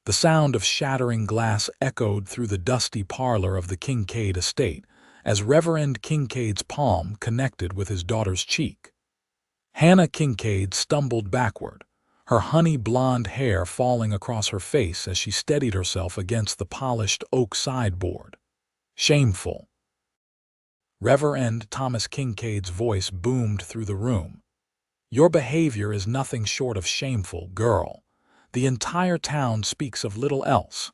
The sound of shattering glass echoed through the dusty parlor of the Kincaid estate as Reverend Kincaid's palm connected with his daughter's cheek. Hannah Kincaid stumbled backward, her honey blonde hair falling across her face as she steadied herself against the polished oak sideboard. Shameful. Reverend Thomas Kincaid's voice boomed through the room. Your behavior is nothing short of shameful, girl. The entire town speaks of little else.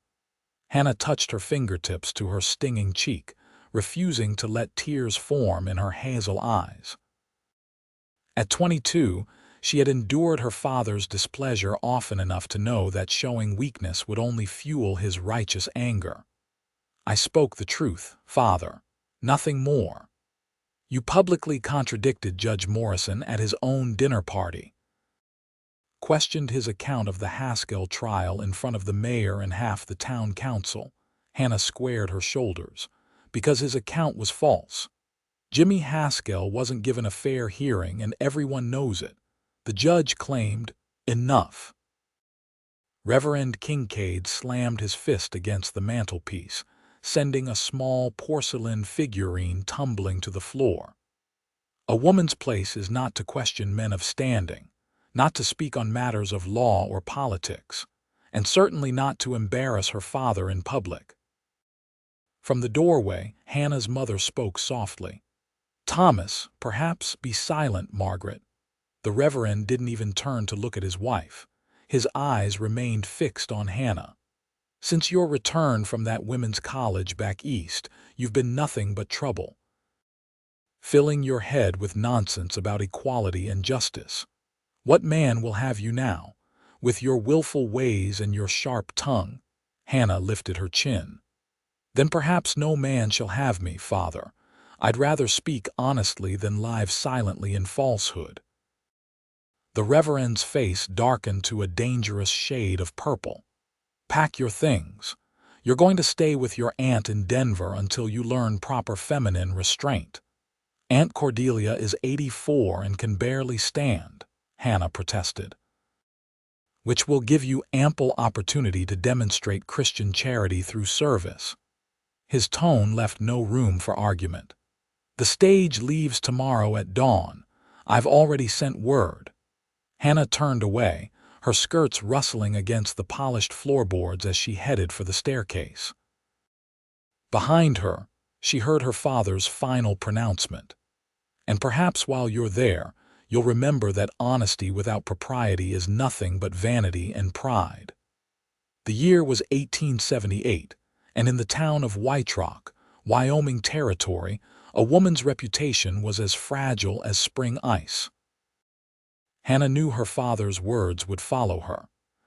Hannah touched her fingertips to her stinging cheek, refusing to let tears form in her hazel eyes. At 22, she had endured her father's displeasure often enough to know that showing weakness would only fuel his righteous anger. I spoke the truth, Father. Nothing more. You publicly contradicted Judge Morrison at his own dinner party. Questioned his account of the Haskell trial in front of the mayor and half the town council. Hannah squared her shoulders. Because his account was false. Jimmy Haskell wasn't given a fair hearing and everyone knows it. The judge claimed, enough. Reverend Kincaid slammed his fist against the mantelpiece, sending a small porcelain figurine tumbling to the floor. A woman's place is not to question men of standing, not to speak on matters of law or politics, and certainly not to embarrass her father in public. From the doorway, Hannah's mother spoke softly. Thomas, perhaps be silent, Margaret. The Reverend didn't even turn to look at his wife. His eyes remained fixed on Hannah. Since your return from that women's college back east, you've been nothing but trouble. Filling your head with nonsense about equality and justice. What man will have you now? With your willful ways and your sharp tongue. Hannah lifted her chin. Then perhaps no man shall have me, Father. I'd rather speak honestly than lie silently in falsehood. The Reverend's face darkened to a dangerous shade of purple. Pack your things. You're going to stay with your aunt in Denver until you learn proper feminine restraint. Aunt Cordelia is 84 and can barely stand, Hannah protested. Which will give you ample opportunity to demonstrate Christian charity through service. His tone left no room for argument. The stage leaves tomorrow at dawn. I've already sent word. Hannah turned away, her skirts rustling against the polished floorboards as she headed for the staircase. Behind her, she heard her father's final pronouncement. And perhaps while you're there, you'll remember that honesty without propriety is nothing but vanity and pride. The year was 1878, and in the town of White Rock, Wyoming territory, a woman's reputation was as fragile as spring ice. Hannah knew her father's words would follow her,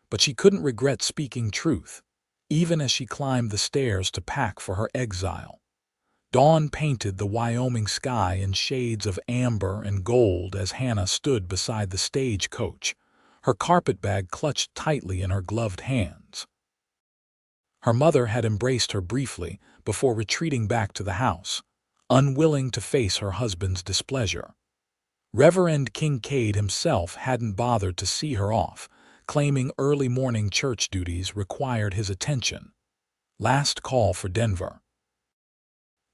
but she couldn't regret speaking truth, even as she climbed the stairs to pack for her exile. Dawn painted the Wyoming sky in shades of amber and gold as Hannah stood beside the stagecoach, her carpetbag clutched tightly in her gloved hands. Her mother had embraced her briefly before retreating back to the house, unwilling to face her husband's displeasure. Reverend Kincaid himself hadn't bothered to see her off, claiming early morning church duties required his attention. Last call for Denver.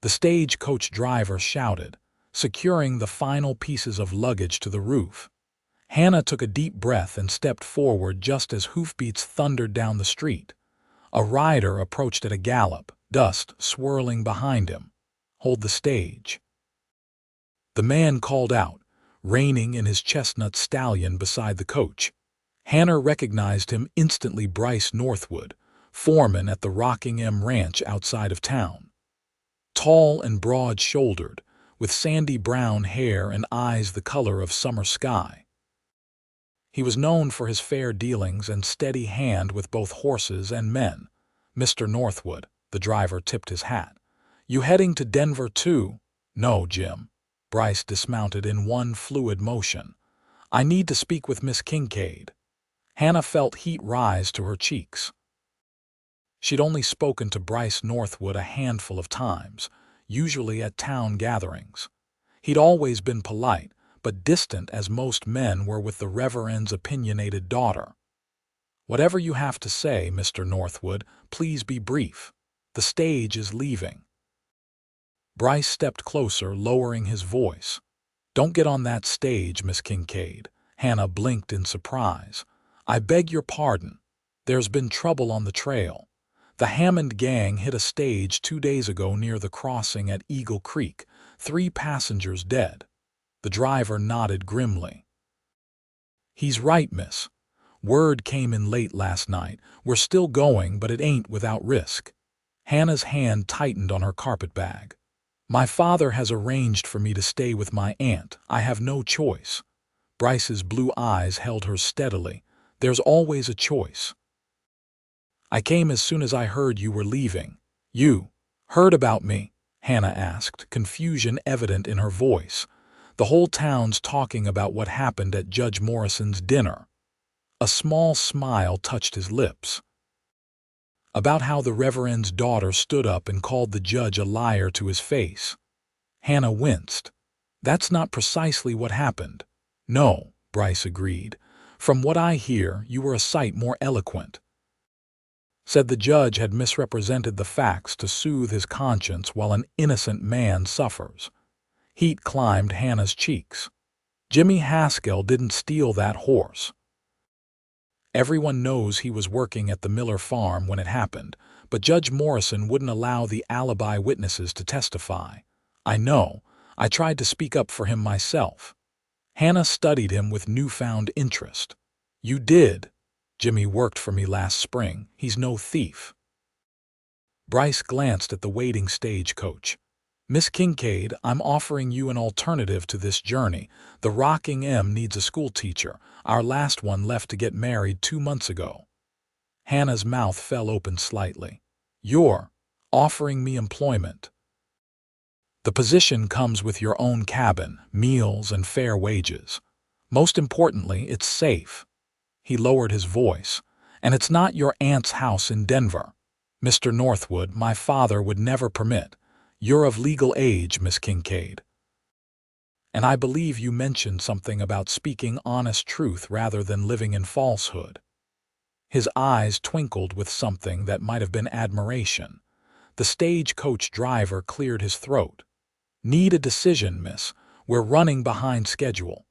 The stagecoach driver shouted, securing the final pieces of luggage to the roof. Hannah took a deep breath and stepped forward just as hoofbeats thundered down the street. A rider approached at a gallop, dust swirling behind him. Hold the stage. The man called out, reining in his chestnut stallion beside the coach. Hannah recognized him instantly. Bryce Northwood, foreman at the Rockingham Ranch outside of town. Tall and broad-shouldered, with sandy brown hair and eyes the color of summer sky. He was known for his fair dealings and steady hand with both horses and men. Mr. Northwood, the driver tipped his hat. You heading to Denver too? No, Jim. Bryce dismounted in one fluid motion. I need to speak with Miss Kincaid. Hannah felt heat rise to her cheeks. She'd only spoken to Bryce Northwood a handful of times, usually at town gatherings. He'd always been polite, but distant as most men were with the Reverend's opinionated daughter. Whatever you have to say, Mr. Northwood, please be brief. The stage is leaving. Bryce stepped closer, lowering his voice. Don't get on that stage, Miss Kincaid. Hannah blinked in surprise. I beg your pardon. There's been trouble on the trail. The Hammond gang hit a stage 2 days ago near the crossing at Eagle Creek. 3 passengers dead. The driver nodded grimly. He's right, miss. Word came in late last night. We're still going, but it ain't without risk. Hannah's hand tightened on her carpetbag. My father has arranged for me to stay with my aunt. I have no choice. Bryce's blue eyes held her steadily. There's always a choice. I came as soon as I heard you were leaving. You heard about me? Hannah asked, confusion evident in her voice. The whole town's talking about what happened at Judge Morrison's dinner. A small smile touched his lips. About how the Reverend's daughter stood up and called the judge a liar to his face. Hannah winced. That's not precisely what happened. No, Bryce agreed. From what I hear, you were a sight more eloquent. Said the judge had misrepresented the facts to soothe his conscience while an innocent man suffers. Heat climbed Hannah's cheeks. Jimmy Haskell didn't steal that horse. Everyone knows he was working at the Miller farm when it happened, but Judge Morrison wouldn't allow the alibi witnesses to testify. I know. I tried to speak up for him myself. Hannah studied him with newfound interest. You did. Jimmy worked for me last spring. He's no thief. Bryce glanced at the waiting stagecoach. Miss Kincaid, I'm offering you an alternative to this journey. The Rocking M needs a schoolteacher. Our last one left to get married 2 months ago. Hannah's mouth fell open slightly. You're offering me employment. The position comes with your own cabin, meals, and fair wages. Most importantly, it's safe. He lowered his voice. And it's not your aunt's house in Denver. Mr. Northwood, my father would never permit. You're of legal age, Miss Kincaid. And I believe you mentioned something about speaking honest truth rather than living in falsehood. His eyes twinkled with something that might have been admiration. The stagecoach driver cleared his throat. Need a decision, miss. We're running behind schedule.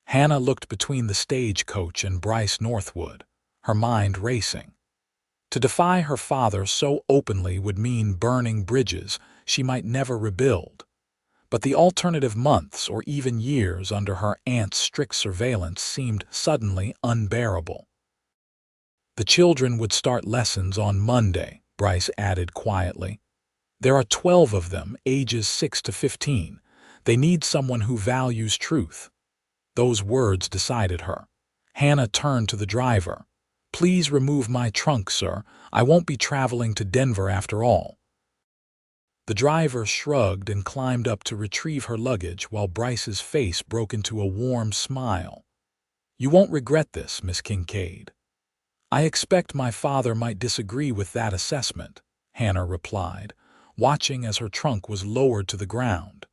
Hannah looked between the stagecoach and Bryce Northwood, her mind racing. To defy her father so openly would mean burning bridges she might never rebuild. But the alternative months or even years under her aunt's strict surveillance seemed suddenly unbearable. The children would start lessons on Monday, Bryce added quietly. There are 12 of them, ages 6 to 15. They need someone who values truth. Those words decided her. Hannah turned to the driver. Please remove my trunk, sir. I won't be traveling to Denver after all. The driver shrugged and climbed up to retrieve her luggage while Bryce's face broke into a warm smile. You won't regret this, Miss Kincaid. I expect my father might disagree with that assessment, Hannah replied, watching as her trunk was lowered to the ground.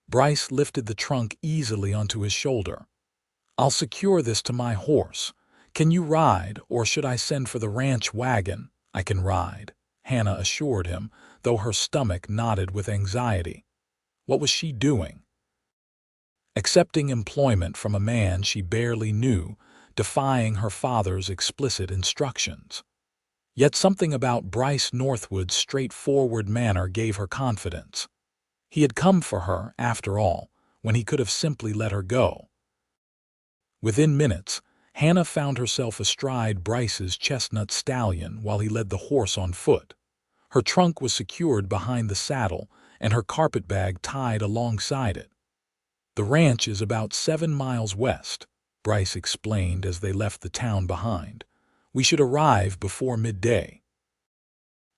Bryce lifted the trunk easily onto his shoulder. I'll secure this to my horse. Can you ride, or should I send for the ranch wagon? I can ride, Hannah assured him, though her stomach knotted with anxiety. What was she doing? Accepting employment from a man she barely knew, defying her father's explicit instructions. Yet something about Bryce Northwood's straightforward manner gave her confidence. He had come for her, after all, when he could have simply let her go. Within minutes, Hannah found herself astride Bryce's chestnut stallion while he led the horse on foot. Her trunk was secured behind the saddle and her carpetbag tied alongside it. The ranch is about 7 miles west, Bryce explained as they left the town behind. We should arrive before midday.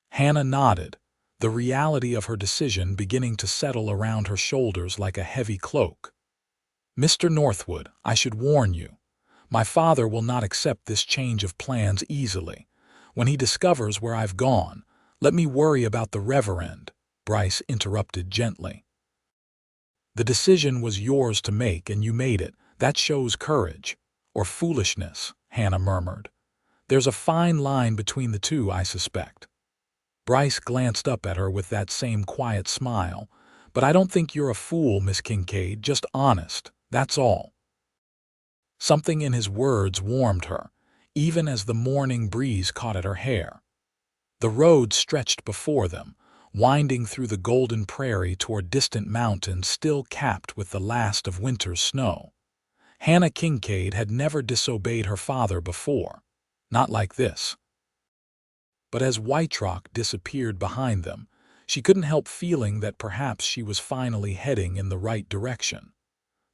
Hannah nodded, the reality of her decision beginning to settle around her shoulders like a heavy cloak. Mr. Northwood, I should warn you. My father will not accept this change of plans easily. When he discovers where I've gone, let me worry about the Reverend, Bryce interrupted gently. The decision was yours to make and you made it. That shows courage. Or foolishness, Hannah murmured. "There's a fine line between the two, I suspect." Bryce glanced up at her with that same quiet smile. "But I don't think you're a fool, Miss Kincaid, just honest, that's all." Something in his words warmed her, even as the morning breeze caught at her hair. The road stretched before them, winding through the golden prairie toward distant mountains still capped with the last of winter's snow. Hannah Kincaid had never disobeyed her father before, not like this. But as White Rock disappeared behind them, she couldn't help feeling that perhaps she was finally heading in the right direction.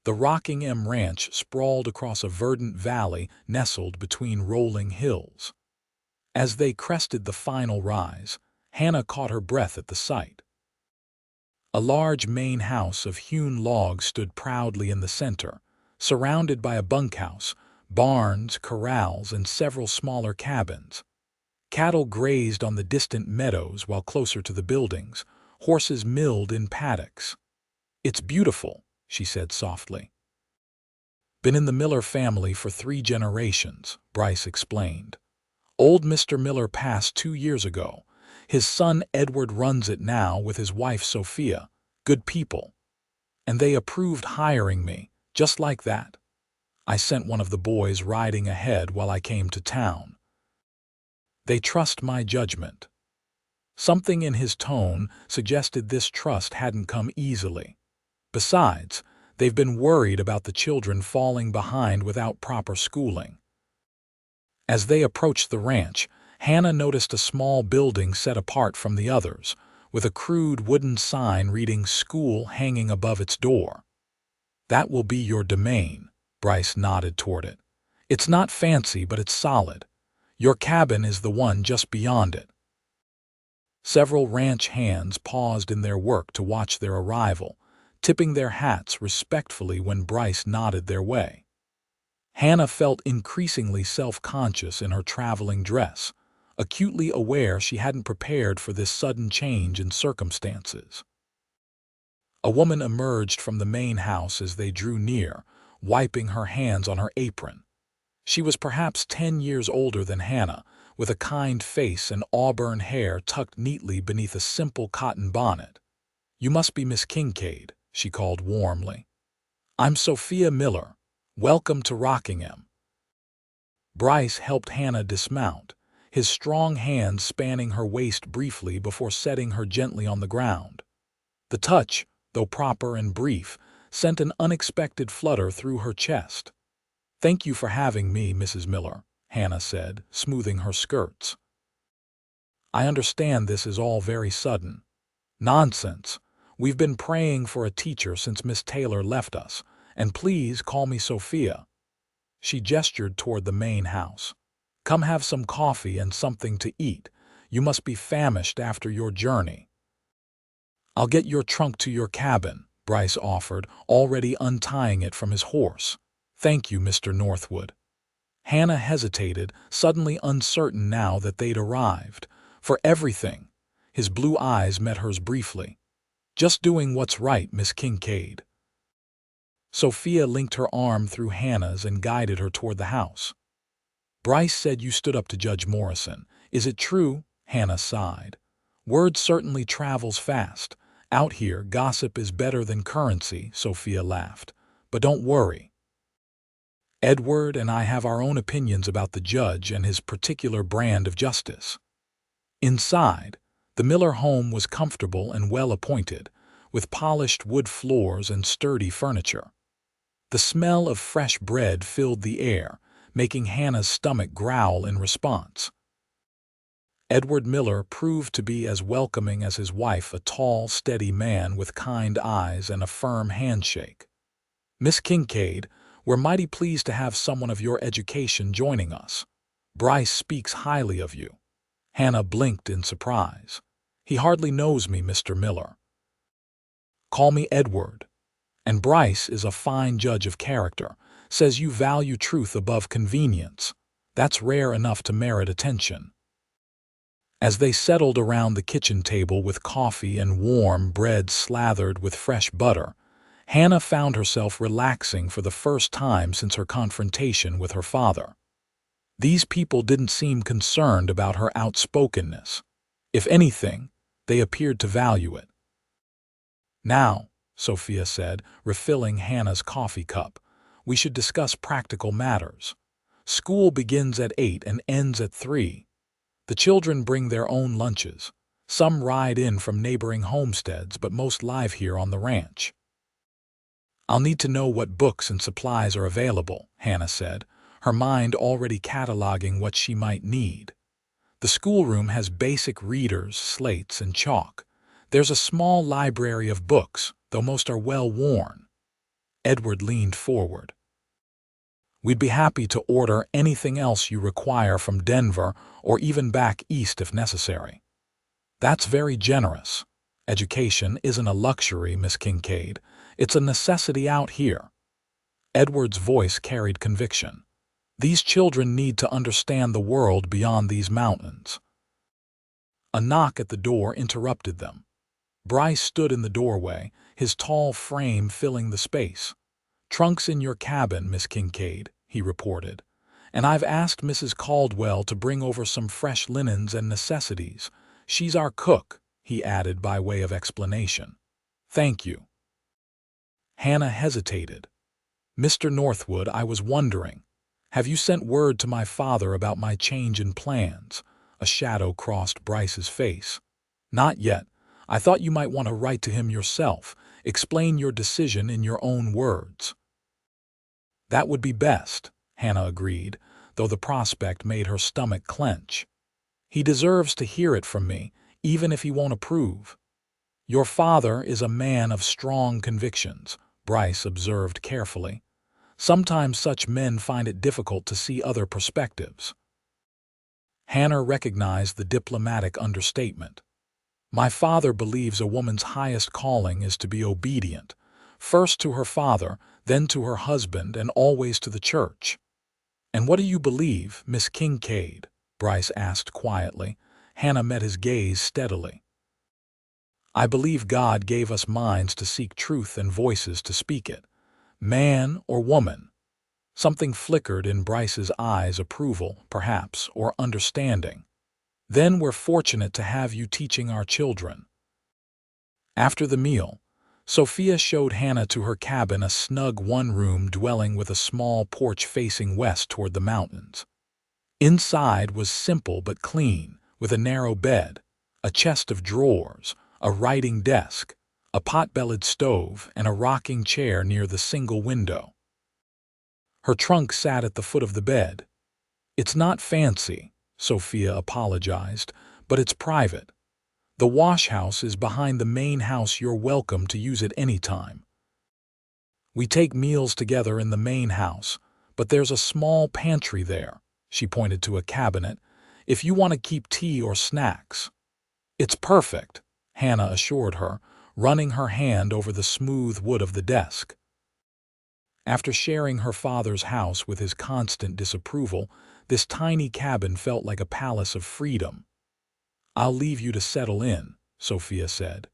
The Rockingham Ranch sprawled across a verdant valley nestled between rolling hills. As they crested the final rise, Hannah caught her breath at the sight. A large main house of hewn logs stood proudly in the center, surrounded by a bunkhouse, barns, corrals, and several smaller cabins. Cattle grazed on the distant meadows while closer to the buildings, horses milled in paddocks. "It's beautiful," she said softly. "Been in the Miller family for 3 generations," Bryce explained. "Old Mr. Miller passed 2 years ago. His son Edward runs it now with his wife Sophia. Good people. And they approved hiring me, just like that. I sent one of the boys riding ahead while I came to town. They trust my judgment." Something in his tone suggested this trust hadn't come easily. Besides, they've been worried about the children falling behind without proper schooling. As they approached the ranch, Hannah noticed a small building set apart from the others, with a crude wooden sign reading "School" hanging above its door. "That will be your domain," Bryce nodded toward it. "It's not fancy, but it's solid. Your cabin is the one just beyond it." Several ranch hands paused in their work to watch their arrival, tipping their hats respectfully when Bryce nodded their way. Hannah felt increasingly self-conscious in her traveling dress, acutely aware she hadn't prepared for this sudden change in circumstances. A woman emerged from the main house as they drew near, wiping her hands on her apron. She was perhaps 10 years older than Hannah, with a kind face and auburn hair tucked neatly beneath a simple cotton bonnet. "You must be Miss Kincaid," she called warmly. "I'm Sophia Miller. Welcome to Rockingham." Bryce helped Hannah dismount, his strong hands spanning her waist briefly before setting her gently on the ground. The touch, though proper and brief, sent an unexpected flutter through her chest. "Thank you for having me, Mrs. Miller," Hannah said, smoothing her skirts. "I understand this is all very sudden." "Nonsense. We've been praying for a teacher since Miss Taylor left us, and please call me Sophia." She gestured toward the main house. "Come have some coffee and something to eat. You must be famished after your journey." "I'll get your trunk to your cabin," Bryce offered, already untying it from his horse. "Thank you, Mr. Northwood." Hannah hesitated, suddenly uncertain now that they'd arrived. "For everything." His blue eyes met hers briefly. "Just doing what's right, Miss Kincaid." Sophia linked her arm through Hannah's and guided her toward the house. "Bryce said you stood up to Judge Morrison. Is it true?" Hannah sighed. "Word certainly travels fast. Out here, gossip is better than currency," Sophia laughed. "But don't worry. Edward and I have our own opinions about the judge and his particular brand of justice." Inside, the Miller home was comfortable and well-appointed, with polished wood floors and sturdy furniture. The smell of fresh bread filled the air, making Hannah's stomach growl in response. Edward Miller proved to be as welcoming as his wife, a tall, steady man with kind eyes and a firm handshake. "Miss Kincaid, we're mighty pleased to have someone of your education joining us. Bryce speaks highly of you." Hannah blinked in surprise. "He hardly knows me, Mr. Miller." "Call me Edward. And Bryce is a fine judge of character, says you value truth above convenience. That's rare enough to merit attention." As they settled around the kitchen table with coffee and warm bread slathered with fresh butter, Hannah found herself relaxing for the first time since her confrontation with her father. These people didn't seem concerned about her outspokenness. If anything, they appeared to value it. "Now," Sophia said, refilling Hannah's coffee cup, "we should discuss practical matters. School begins at 8 and ends at 3. The children bring their own lunches. Some ride in from neighboring homesteads, but most live here on the ranch." "I'll need to know what books and supplies are available," Hannah said, her mind already cataloging what she might need. "The schoolroom has basic readers, slates, and chalk. There's a small library of books, though most are well worn." Edward leaned forward. "We'd be happy to order anything else you require from Denver or even back east if necessary." "That's very generous. Education isn't a luxury, Miss Kincaid. It's a necessity out here." Edward's voice carried conviction. "These children need to understand the world beyond these mountains." A knock at the door interrupted them. Bryce stood in the doorway, his tall frame filling the space. "Trunk's in your cabin, Miss Kincaid," he reported. "And I've asked Mrs. Caldwell to bring over some fresh linens and necessities. She's our cook," he added by way of explanation. "Thank you." Hannah hesitated. "Mr. Northwood, I was wondering, have you sent word to my father about my change in plans?" A shadow crossed Bryce's face. "Not yet. I thought you might want to write to him yourself, explain your decision in your own words." "That would be best," Hannah agreed, though the prospect made her stomach clench. "He deserves to hear it from me, even if he won't approve." "Your father is a man of strong convictions," Bryce observed carefully. "Sometimes such men find it difficult to see other perspectives." Hannah recognized the diplomatic understatement. "My father believes a woman's highest calling is to be obedient, first to her father, then to her husband, and always to the church." "And what do you believe, Miss Kincaid?" Bryce asked quietly. Hannah met his gaze steadily. "I believe God gave us minds to seek truth and voices to speak it. Man or woman?" Something flickered in Bryce's eyes, approval, perhaps, or understanding. "Then we're fortunate to have you teaching our children." After the meal, Sophia showed Hannah to her cabin, a snug one-room dwelling with a small porch facing west toward the mountains. Inside was simple but clean, with a narrow bed, a chest of drawers, a writing desk, a pot-bellied stove, and a rocking chair near the single window. Her trunk sat at the foot of the bed. "It's not fancy," Sophia apologized, "but it's private. The wash house is behind the main house. You're welcome to use it any time. We take meals together in the main house, but there's a small pantry there," she pointed to a cabinet, "if you want to keep tea or snacks." "It's perfect," Hannah assured her, running her hand over the smooth wood of the desk. After sharing her father's house with his constant disapproval, this tiny cabin felt like a palace of freedom. "I'll leave you to settle in," Sophia said.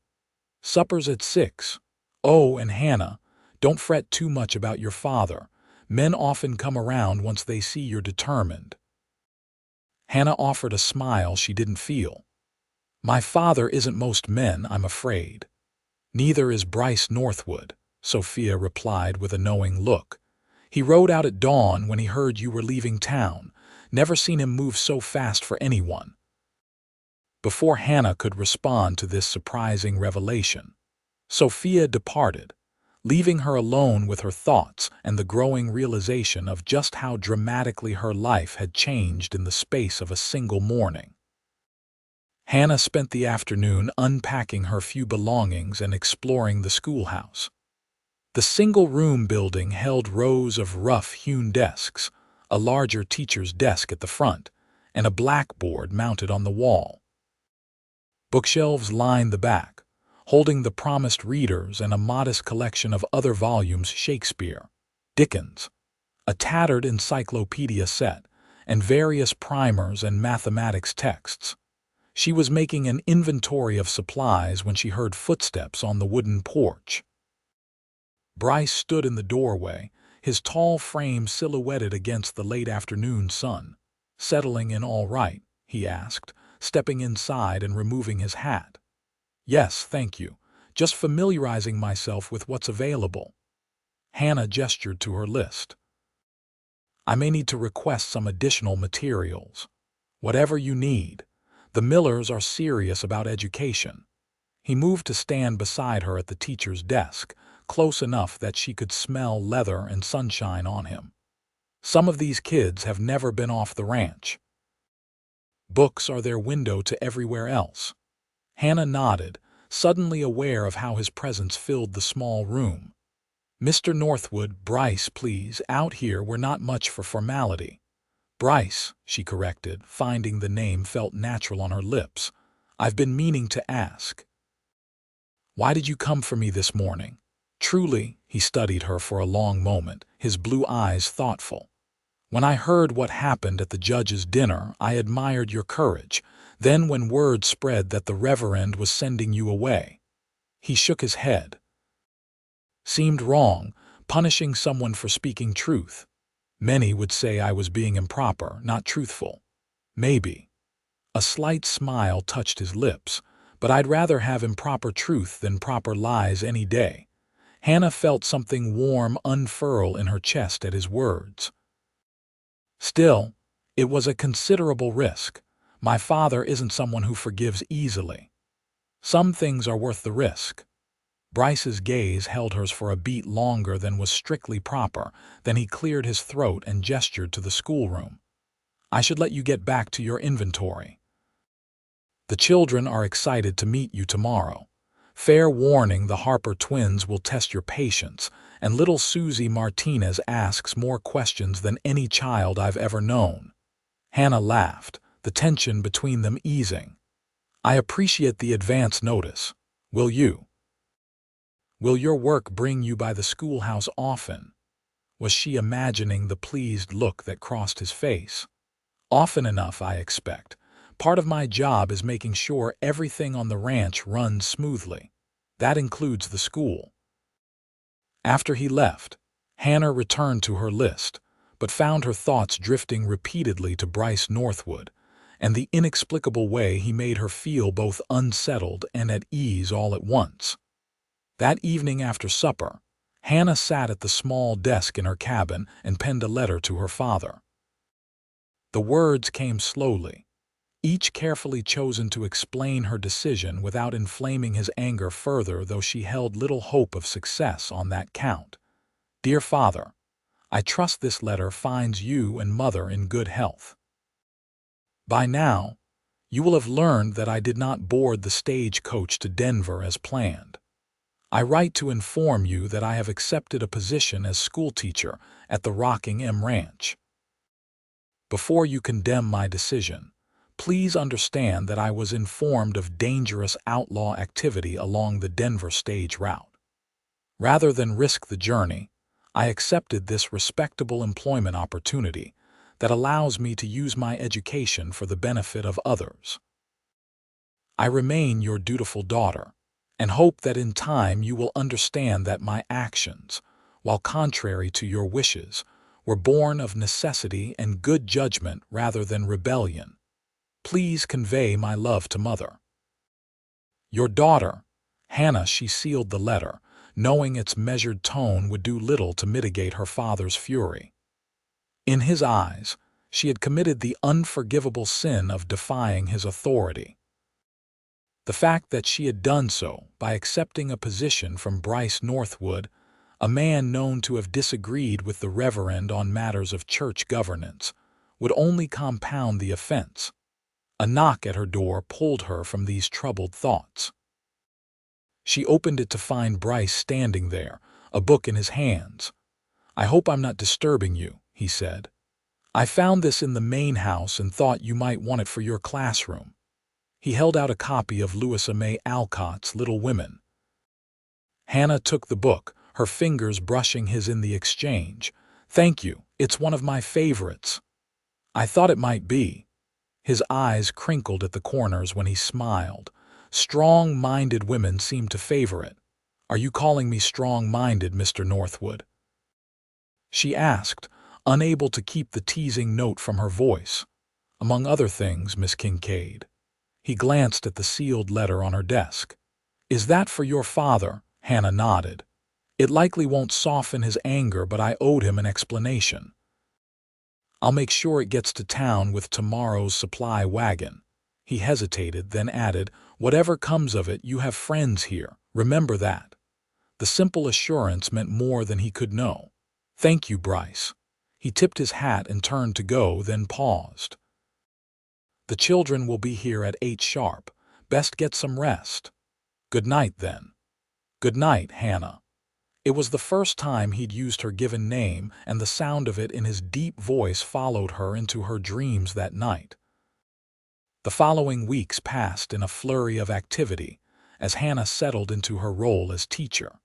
"Supper's at 6. Oh, and Hannah, don't fret too much about your father. Men often come around once they see you're determined." Hannah offered a smile she didn't feel. "My father isn't most men, I'm afraid." "Neither is Bryce Northwood," Sophia replied with a knowing look. "He rode out at dawn when he heard you were leaving town. Never seen him move so fast for anyone." Before Hannah could respond to this surprising revelation, Sophia departed, leaving her alone with her thoughts and the growing realization of just how dramatically her life had changed in the space of a single morning. Hannah spent the afternoon unpacking her few belongings and exploring the schoolhouse. The single-room building held rows of rough-hewn desks, a larger teacher's desk at the front, and a blackboard mounted on the wall. Bookshelves lined the back, holding the promised readers and a modest collection of other volumes: Shakespeare, Dickens, a tattered encyclopedia set, and various primers and mathematics texts. She was making an inventory of supplies when she heard footsteps on the wooden porch. Bryce stood in the doorway, his tall frame silhouetted against the late afternoon sun. "Settling in all right?" he asked, stepping inside and removing his hat. "Yes, thank you. Just familiarizing myself with what's available." Hannah gestured to her list. "I may need to request some additional materials." "Whatever you need. The Millers are serious about education." He moved to stand beside her at the teacher's desk, close enough that she could smell leather and sunshine on him. "Some of these kids have never been off the ranch. Books are their window to everywhere else." Hannah nodded, suddenly aware of how his presence filled the small room. "Mr. Northwood, Bryce, please, out here we're not much for formality." "Bryce," she corrected, finding the name felt natural on her lips. "I've been meaning to ask. Why did you come for me this morning?" "Truly," he studied her for a long moment, his blue eyes thoughtful. "When I heard what happened at the judge's dinner, I admired your courage. Then when word spread that the Reverend was sending you away." He shook his head. "Seemed wrong, punishing someone for speaking truth. Many would say I was being improper, not truthful. Maybe." A slight smile touched his lips, "but I'd rather have improper truth than proper lies any day." Hannah felt something warm unfurl in her chest at his words. "Still, it was a considerable risk. My father isn't someone who forgives easily. Some things are worth the risk." Bryce's gaze held hers for a beat longer than was strictly proper, then he cleared his throat and gestured to the schoolroom. "I should let you get back to your inventory. The children are excited to meet you tomorrow. Fair warning, the Harper twins will test your patience, and little Susie Martinez asks more questions than any child I've ever known." Hannah laughed, the tension between them easing. "I appreciate the advance notice. Will your work bring you by the schoolhouse often?" Was she imagining the pleased look that crossed his face? "Often enough, I expect. Part of my job is making sure everything on the ranch runs smoothly. That includes the school." After he left, Hannah returned to her list, but found her thoughts drifting repeatedly to Bryce Northwood, and the inexplicable way he made her feel both unsettled and at ease all at once. That evening after supper, Hannah sat at the small desk in her cabin and penned a letter to her father. The words came slowly, each carefully chosen to explain her decision without inflaming his anger further, though she held little hope of success on that count. "Dear Father, I trust this letter finds you and Mother in good health. By now, you will have learned that I did not board the stagecoach to Denver as planned. I write to inform you that I have accepted a position as schoolteacher at the Rocking M Ranch. Before you condemn my decision, please understand that I was informed of dangerous outlaw activity along the Denver stage route. Rather than risk the journey, I accepted this respectable employment opportunity that allows me to use my education for the benefit of others. I remain your dutiful daughter, and hope that in time you will understand that my actions, while contrary to your wishes, were born of necessity and good judgment rather than rebellion. Please convey my love to Mother. Your daughter, Hannah." She sealed the letter, knowing its measured tone would do little to mitigate her father's fury. In his eyes, she had committed the unforgivable sin of defying his authority. The fact that she had done so by accepting a position from Bryce Northwood, a man known to have disagreed with the Reverend on matters of church governance, would only compound the offense. A knock at her door pulled her from these troubled thoughts. She opened it to find Bryce standing there, a book in his hands. "I hope I'm not disturbing you," he said. "I found this in the main house and thought you might want it for your classroom." He held out a copy of Louisa May Alcott's Little Women. Hannah took the book, her fingers brushing his in the exchange. "Thank you, it's one of my favorites." "I thought it might be." His eyes crinkled at the corners when he smiled. "Strong-minded women seem to favor it. Are you calling me strong-minded, Mr. Northwood?" she asked, unable to keep the teasing note from her voice. Among other things, Miss Kincaid. He glanced at the sealed letter on her desk. Is that for your father? Hannah nodded. It likely won't soften his anger, but I owed him an explanation. I'll make sure it gets to town with tomorrow's supply wagon. He hesitated, then added, whatever comes of it, you have friends here. Remember that. The simple assurance meant more than he could know. Thank you, Bryce. He tipped his hat and turned to go, then paused. The children will be here at 8 sharp. Best get some rest. Good night, then. Good night, Hannah. It was the first time he'd used her given name, and the sound of it in his deep voice followed her into her dreams that night. The following weeks passed in a flurry of activity as Hannah settled into her role as teacher.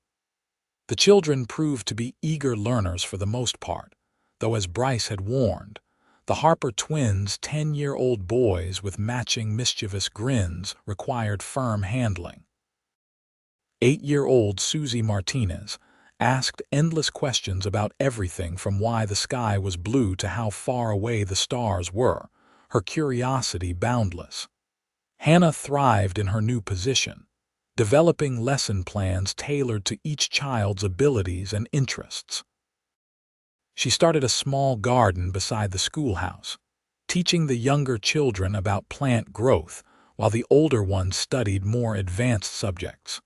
The children proved to be eager learners for the most part, though as Bryce had warned, the Harper twins, 10-year-old boys with matching mischievous grins, required firm handling. 8-year-old Susie Martinez asked endless questions about everything from why the sky was blue to how far away the stars were, her curiosity boundless. Hannah thrived in her new position, developing lesson plans tailored to each child's abilities and interests. She started a small garden beside the schoolhouse, teaching the younger children about plant growth while the older ones studied more advanced subjects.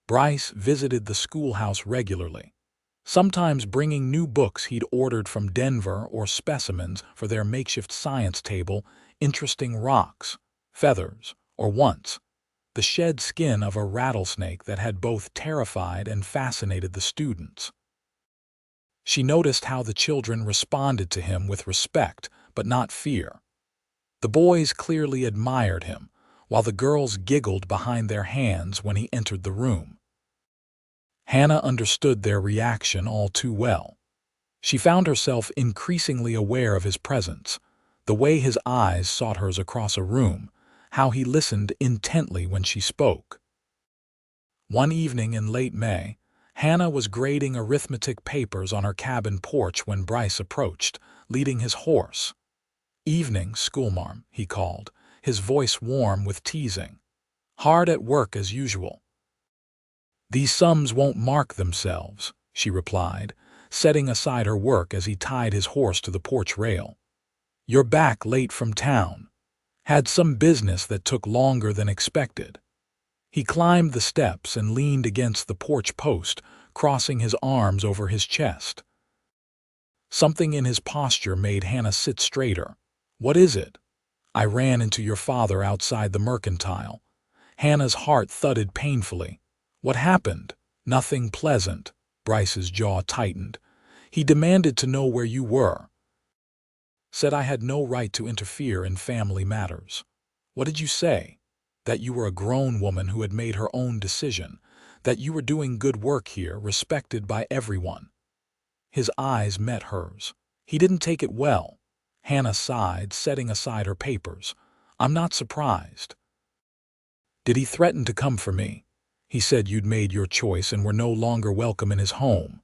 Bryce visited the schoolhouse regularly, sometimes bringing new books he'd ordered from Denver or specimens for their makeshift science table, interesting rocks, feathers, or once, the shed skin of a rattlesnake that had both terrified and fascinated the students. She noticed how the children responded to him with respect, but not fear. The boys clearly admired him, while the girls giggled behind their hands when he entered the room. Hannah understood their reaction all too well. She found herself increasingly aware of his presence, the way his eyes sought hers across a room, how he listened intently when she spoke. One evening in late May, Hannah was grading arithmetic papers on her cabin porch when Bryce approached, leading his horse. "Evening, schoolmarm," he called, his voice warm with teasing. "Hard at work as usual." "These sums won't mark themselves," she replied, setting aside her work as he tied his horse to the porch rail. "You're back late from town. Had some business that took longer than expected." He climbed the steps and leaned against the porch post, crossing his arms over his chest. Something in his posture made Hannah sit straighter. "What is it?" "I ran into your father outside the mercantile." Hannah's heart thudded painfully. "What happened?" "Nothing pleasant." Bryce's jaw tightened. "He demanded to know where you were. Said I had no right to interfere in family matters." "What did you say?" "That you were a grown woman who had made her own decision, that you were doing good work here, respected by everyone." His eyes met hers. He didn't take it well. Hannah sighed, setting aside her papers. "I'm not surprised." "Did he threaten to come for me?" "He said you'd made your choice and were no longer welcome in his home."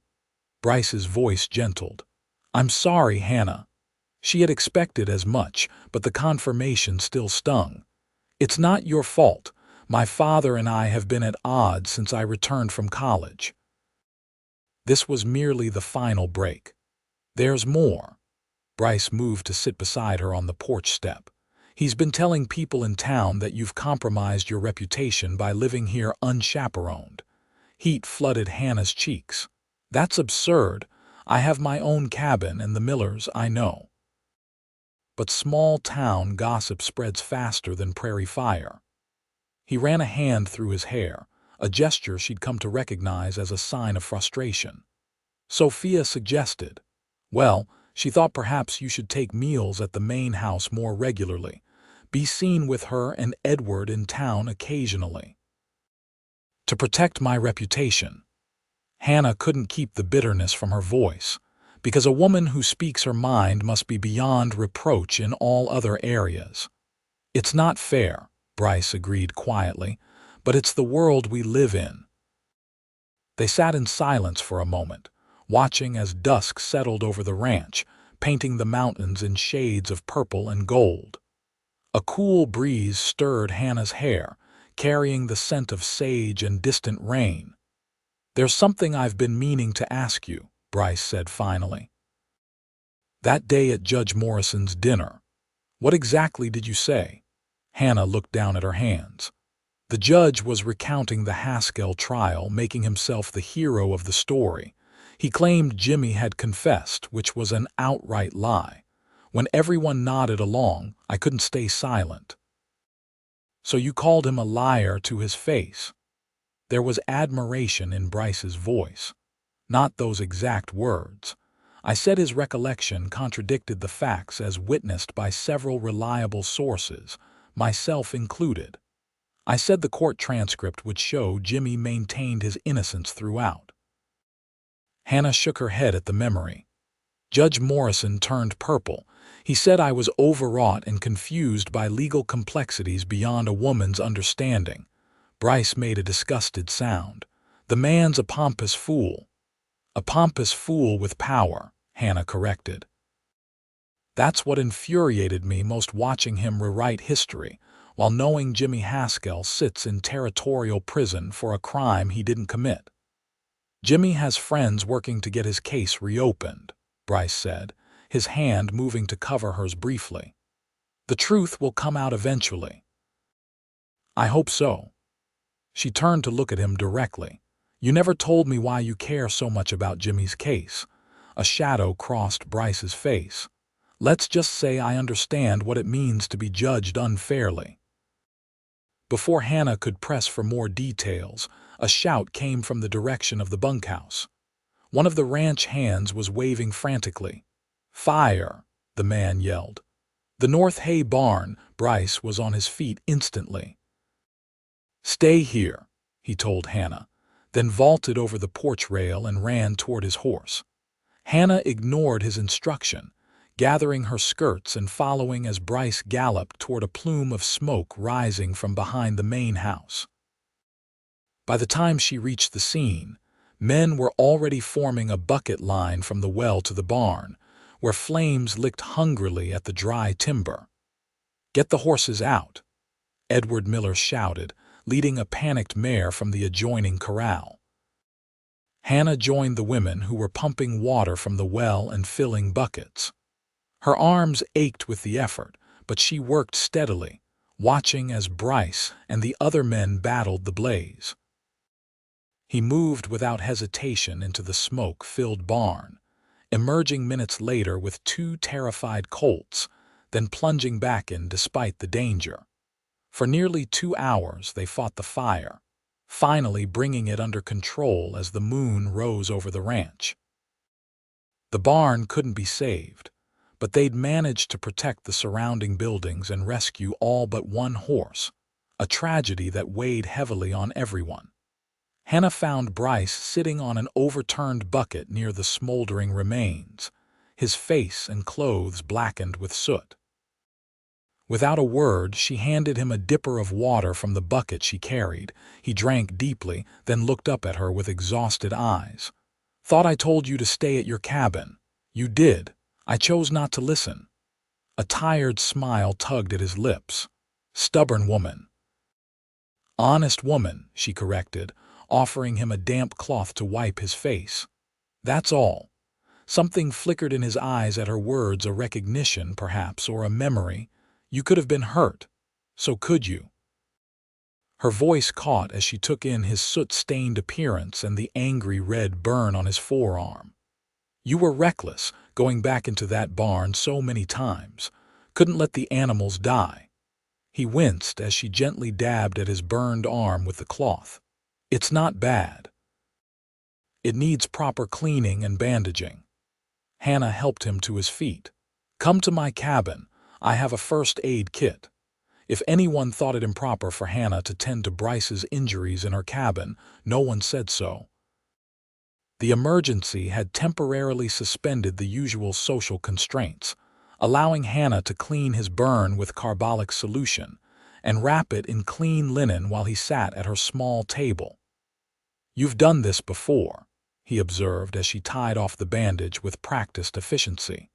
Bryce's voice gentled. "I'm sorry, Hannah." She had expected as much, but the confirmation still stung. "It's not your fault. My father and I have been at odds since I returned from college." This was merely the final break. "There's more." Bryce moved to sit beside her on the porch step. "He's been telling people in town that you've compromised your reputation by living here unchaperoned." Heat flooded Hannah's cheeks. "That's absurd. I have my own cabin and the Millers I know." But small-town gossip spreads faster than prairie fire. He ran a hand through his hair, a gesture she'd come to recognize as a sign of frustration. "Sophia suggested. Well, she thought perhaps you should take meals at the main house more regularly, be seen with her and Edward in town occasionally." "To protect my reputation." Hannah couldn't keep the bitterness from her voice, because a woman who speaks her mind must be beyond reproach in all other areas. "It's not fair," Bryce agreed quietly, "but it's the world we live in." They sat in silence for a moment, watching as dusk settled over the ranch, painting the mountains in shades of purple and gold. A cool breeze stirred Hannah's hair, carrying the scent of sage and distant rain. "There's something I've been meaning to ask you," Bryce said finally. "That day at Judge Morrison's dinner, what exactly did you say?" Hannah looked down at her hands. The judge was recounting the Haskell trial, making himself the hero of the story. He claimed Jimmy had confessed, which was an outright lie. When everyone nodded along, I couldn't stay silent. "So you called him a liar to his face?" There was admiration in Bryce's voice. "Not those exact words. I said his recollection contradicted the facts as witnessed by several reliable sources, myself included. I said the court transcript would show Jimmy maintained his innocence throughout." Hannah shook her head at the memory. Judge Morrison turned purple. He said I was overwrought and confused by legal complexities beyond a woman's understanding. Bryce made a disgusted sound. "The man's a pompous fool." "A pompous fool with power," Hannah corrected. "That's what infuriated me most, watching him rewrite history, while knowing Jimmy Haskell sits in territorial prison for a crime he didn't commit." "Jimmy has friends working to get his case reopened," Bryce said, his hand moving to cover hers briefly. "The truth will come out eventually." "I hope so." She turned to look at him directly. "You never told me why you care so much about Jimmy's case." A shadow crossed Bryce's face. "Let's just say I understand what it means to be judged unfairly." Before Hannah could press for more details, a shout came from the direction of the bunkhouse. One of the ranch hands was waving frantically. "Fire!" the man yelled. "The North Hay barn." Bryce was on his feet instantly. "Stay here," he told Hannah, then vaulted over the porch rail and ran toward his horse. Hannah ignored his instruction, gathering her skirts and following as Bryce galloped toward a plume of smoke rising from behind the main house. By the time she reached the scene, men were already forming a bucket line from the well to the barn, where flames licked hungrily at the dry timber. "Get the horses out," Edward Miller shouted, leading a panicked mare from the adjoining corral. Hannah joined the women who were pumping water from the well and filling buckets. Her arms ached with the effort, but she worked steadily, watching as Bryce and the other men battled the blaze. He moved without hesitation into the smoke-filled barn, emerging minutes later with 2 terrified colts, then plunging back in despite the danger. For nearly 2 hours they fought the fire, finally bringing it under control as the moon rose over the ranch. The barn couldn't be saved, but they'd managed to protect the surrounding buildings and rescue all but one horse, a tragedy that weighed heavily on everyone. Hannah found Bryce sitting on an overturned bucket near the smoldering remains, his face and clothes blackened with soot. Without a word, she handed him a dipper of water from the bucket she carried. He drank deeply, then looked up at her with exhausted eyes. "Thought I told you to stay at your cabin." "You did. I chose not to listen." A tired smile tugged at his lips. "Stubborn woman." "Honest woman," she corrected, offering him a damp cloth to wipe his face. "That's all." Something flickered in his eyes at her words, a recognition, perhaps, or a memory. "You could have been hurt. So could you." Her voice caught as she took in his soot-stained appearance and the angry red burn on his forearm. "You were reckless, going back into that barn so many times. Couldn't let the animals die." He winced as she gently dabbed at his burned arm with the cloth. "It's not bad. It needs proper cleaning and bandaging." Hannah helped him to his feet. "Come to my cabin. I have a first aid kit." If anyone thought it improper for Hannah to tend to Bryce's injuries in her cabin, no one said so. The emergency had temporarily suspended the usual social constraints, allowing Hannah to clean his burn with carbolic solution and wrap it in clean linen while he sat at her small table. "You've done this before," he observed as she tied off the bandage with practiced efficiency.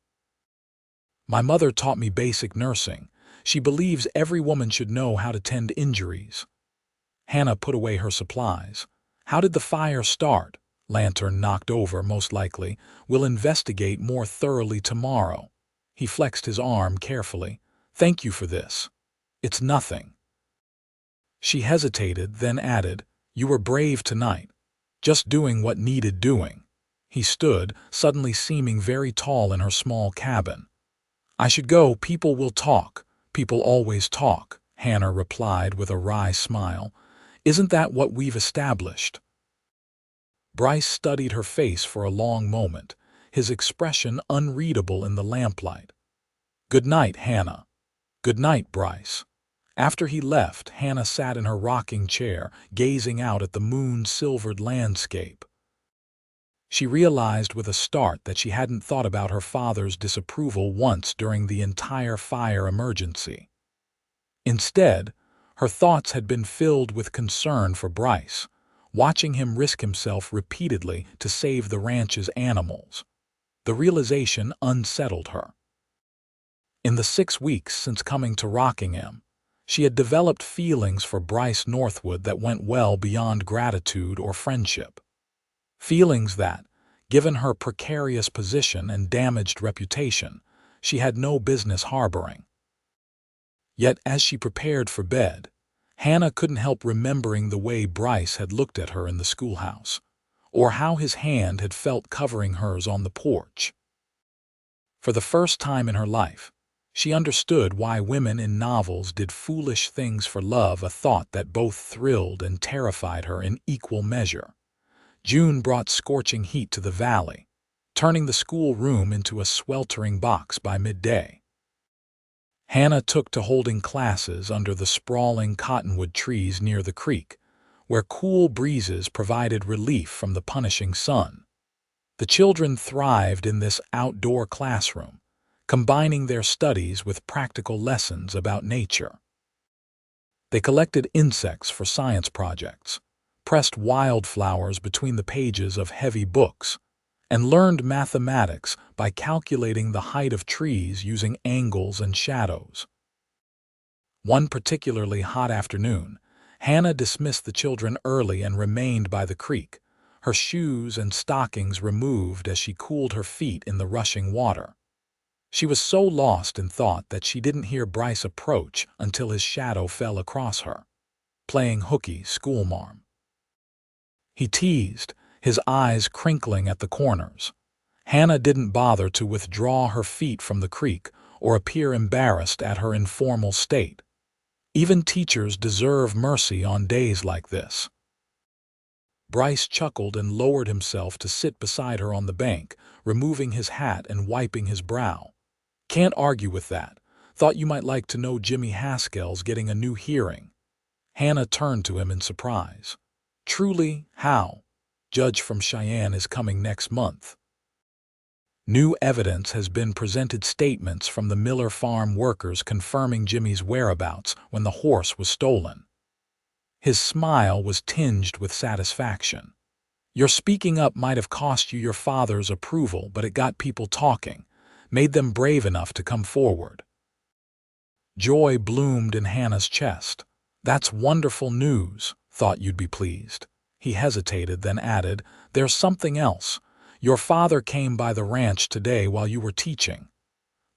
My mother taught me basic nursing. She believes every woman should know how to tend injuries. Hannah put away her supplies. How did the fire start? Lantern knocked over, most likely. We'll investigate more thoroughly tomorrow. He flexed his arm carefully. Thank you for this. It's nothing. She hesitated, then added, You were brave tonight. Just doing what needed doing. He stood, suddenly seeming very tall in her small cabin. I should go. People will talk. People always talk, Hannah replied with a wry smile. Isn't that what we've established? Bryce studied her face for a long moment, his expression unreadable in the lamplight. Good night, Hannah. Good night, Bryce. After he left, Hannah sat in her rocking chair, gazing out at the moon-silvered landscape. She realized with a start that she hadn't thought about her father's disapproval once during the entire fire emergency. Instead, her thoughts had been filled with concern for Bryce, watching him risk himself repeatedly to save the ranch's animals. The realization unsettled her. In the 6 weeks since coming to Rockingham, she had developed feelings for Bryce Northwood that went well beyond gratitude or friendship. Feelings that, given her precarious position and damaged reputation, she had no business harboring. Yet as she prepared for bed, Hannah couldn't help remembering the way Bryce had looked at her in the schoolhouse, or how his hand had felt covering hers on the porch. For the first time in her life, she understood why women in novels did foolish things for love, a thought that both thrilled and terrified her in equal measure. June brought scorching heat to the valley, turning the schoolroom into a sweltering box by midday. Hannah took to holding classes under the sprawling cottonwood trees near the creek, where cool breezes provided relief from the punishing sun. The children thrived in this outdoor classroom, combining their studies with practical lessons about nature. They collected insects for science projects, pressed wildflowers between the pages of heavy books, and learned mathematics by calculating the height of trees using angles and shadows. One particularly hot afternoon, Hannah dismissed the children early and remained by the creek, her shoes and stockings removed as she cooled her feet in the rushing water. She was so lost in thought that she didn't hear Bryce approach until his shadow fell across her, playing hooky schoolmarm. He teased, his eyes crinkling at the corners. Hannah didn't bother to withdraw her feet from the creek or appear embarrassed at her informal state. Even teachers deserve mercy on days like this. Bryce chuckled and lowered himself to sit beside her on the bank, removing his hat and wiping his brow. Can't argue with that. Thought you might like to know Jimmy Haskell's getting a new hearing. Hannah turned to him in surprise. Truly, how? Judge from Cheyenne is coming next month. New evidence has been presented, statements from the Miller farm workers confirming Jimmy's whereabouts when the horse was stolen. His smile was tinged with satisfaction. Your speaking up might have cost you your father's approval, but it got people talking, made them brave enough to come forward. Joy bloomed in Hannah's chest. That's wonderful news. Thought you'd be pleased. He hesitated, then added, There's something else. Your father came by the ranch today while you were teaching.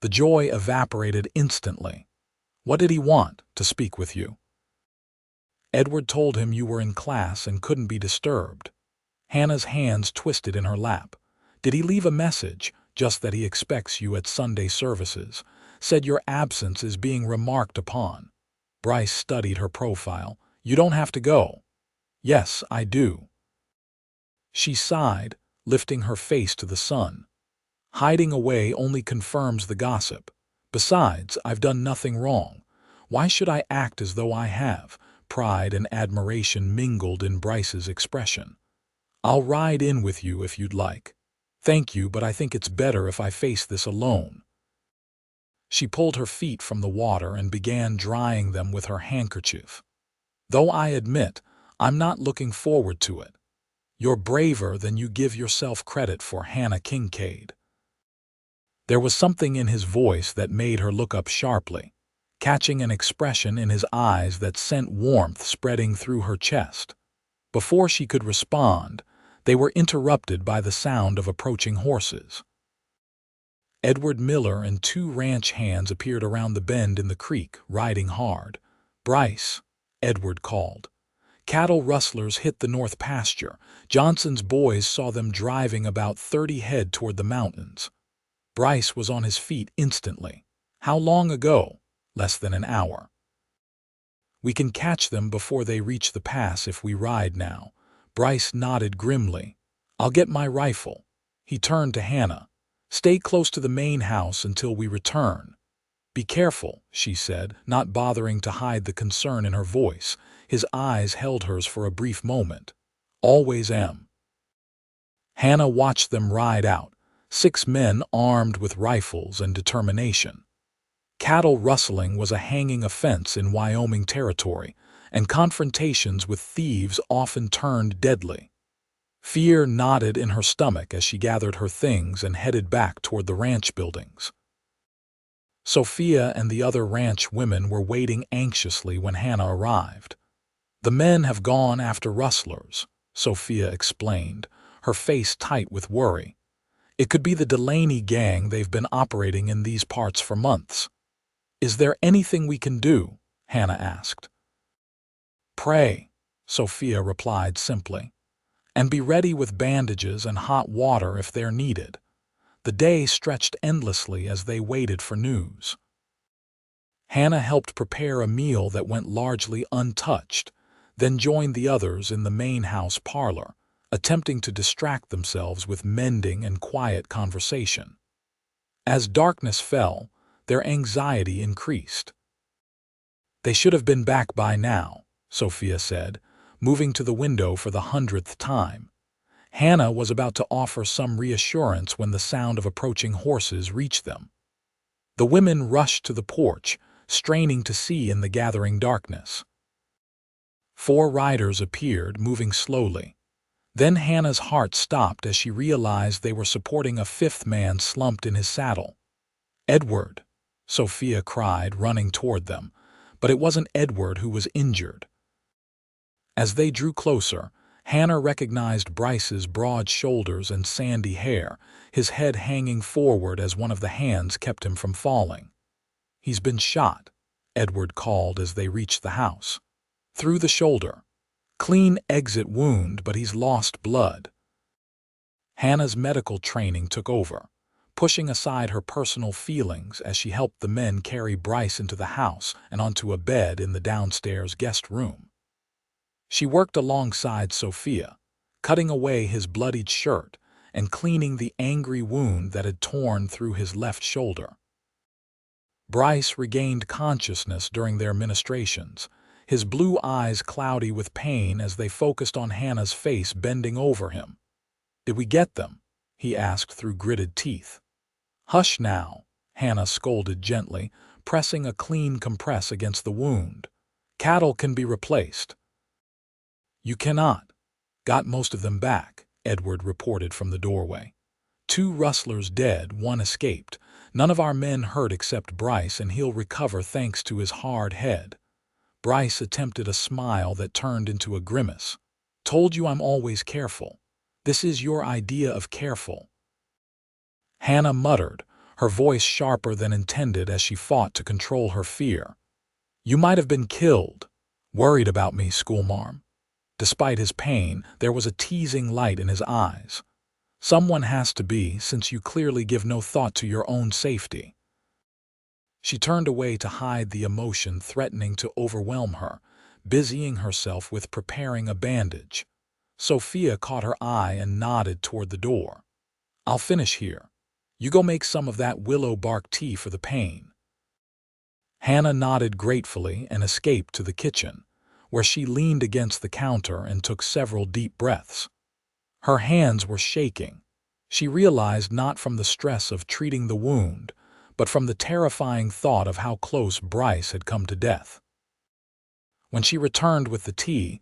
The joy evaporated instantly. What did he want? To speak with you. Edward told him you were in class and couldn't be disturbed. Hannah's hands twisted in her lap. Did he leave a message? Just that he expects you at Sunday services. Said your absence is being remarked upon. Bryce studied her profile. You don't have to go. Yes, I do. She sighed, lifting her face to the sun. Hiding away only confirms the gossip. Besides, I've done nothing wrong. Why should I act as though I have? Pride and admiration mingled in Bryce's expression. I'll ride in with you if you'd like. Thank you, but I think it's better if I face this alone. She pulled her feet from the water and began drying them with her handkerchief. Though I admit, I'm not looking forward to it. You're braver than you give yourself credit for, Hannah Kincaid. There was something in his voice that made her look up sharply, catching an expression in his eyes that sent warmth spreading through her chest. Before she could respond, they were interrupted by the sound of approaching horses. Edward Miller and 2 ranch hands appeared around the bend in the creek, riding hard. "Bryce," Edward called. Cattle rustlers hit the north pasture. Johnson's boys saw them driving about 30 head toward the mountains. Bryce was on his feet instantly. "How long ago?" "Less than an hour." "We can catch them before they reach the pass if we ride now." Bryce nodded grimly. "I'll get my rifle." He turned to Hannah. "Stay close to the main house until we return." "Be careful," she said, not bothering to hide the concern in her voice. His eyes held hers for a brief moment. "Always am." Hannah watched them ride out, 6 men armed with rifles and determination. Cattle rustling was a hanging offense in Wyoming territory, and confrontations with thieves often turned deadly. Fear knotted in her stomach as she gathered her things and headed back toward the ranch buildings. Sophia and the other ranch women were waiting anxiously when Hannah arrived. "The men have gone after rustlers," Sophia explained, her face tight with worry. "It could be the Delaney gang. They've been operating in these parts for months." "Is there anything we can do?" Hannah asked. "Pray," Sophia replied simply, "and be ready with bandages and hot water if they're needed." The day stretched endlessly as they waited for news. Hannah helped prepare a meal that went largely untouched, then joined the others in the main house parlor, attempting to distract themselves with mending and quiet conversation. As darkness fell, their anxiety increased. "They should have been back by now," Sophia said, moving to the window for the 100th time. Hannah was about to offer some reassurance when the sound of approaching horses reached them. The women rushed to the porch, straining to see in the gathering darkness. 4 riders appeared, moving slowly. Then Hannah's heart stopped as she realized they were supporting a 5th man slumped in his saddle. "Edward!" Sophia cried, running toward them, but it wasn't Edward who was injured. As they drew closer, Hannah recognized Bryce's broad shoulders and sandy hair, his head hanging forward as one of the hands kept him from falling. "He's been shot," Edward called as they reached the house. "Through the shoulder. Clean exit wound, but he's lost blood." Hannah's medical training took over, pushing aside her personal feelings as she helped the men carry Bryce into the house and onto a bed in the downstairs guest room. She worked alongside Sophia, cutting away his bloodied shirt and cleaning the angry wound that had torn through his left shoulder. Bryce regained consciousness during their ministrations, his blue eyes cloudy with pain as they focused on Hannah's face bending over him. "Did we get them?" he asked through gritted teeth. "Hush now," Hannah scolded gently, pressing a clean compress against the wound. "Cattle can be replaced." "You cannot." "Got most of them back," Edward reported from the doorway. 2 rustlers dead, 1 escaped. "None of our men hurt except Bryce, and he'll recover thanks to his hard head." Bryce attempted a smile that turned into a grimace. "Told you I'm always careful. This is your idea of careful." Hannah muttered, her voice sharper than intended as she fought to control her fear. "You might have been killed. Worried about me, schoolmarm." Despite his pain, there was a teasing light in his eyes. "Someone has to be, since you clearly give no thought to your own safety." She turned away to hide the emotion threatening to overwhelm her, busying herself with preparing a bandage. Sophia caught her eye and nodded toward the door. "I'll finish here. You go make some of that willow bark tea for the pain." Hannah nodded gratefully and escaped to the kitchen, where she leaned against the counter and took several deep breaths. Her hands were shaking. She realized not from the stress of treating the wound, but from the terrifying thought of how close Bryce had come to death. When she returned with the tea,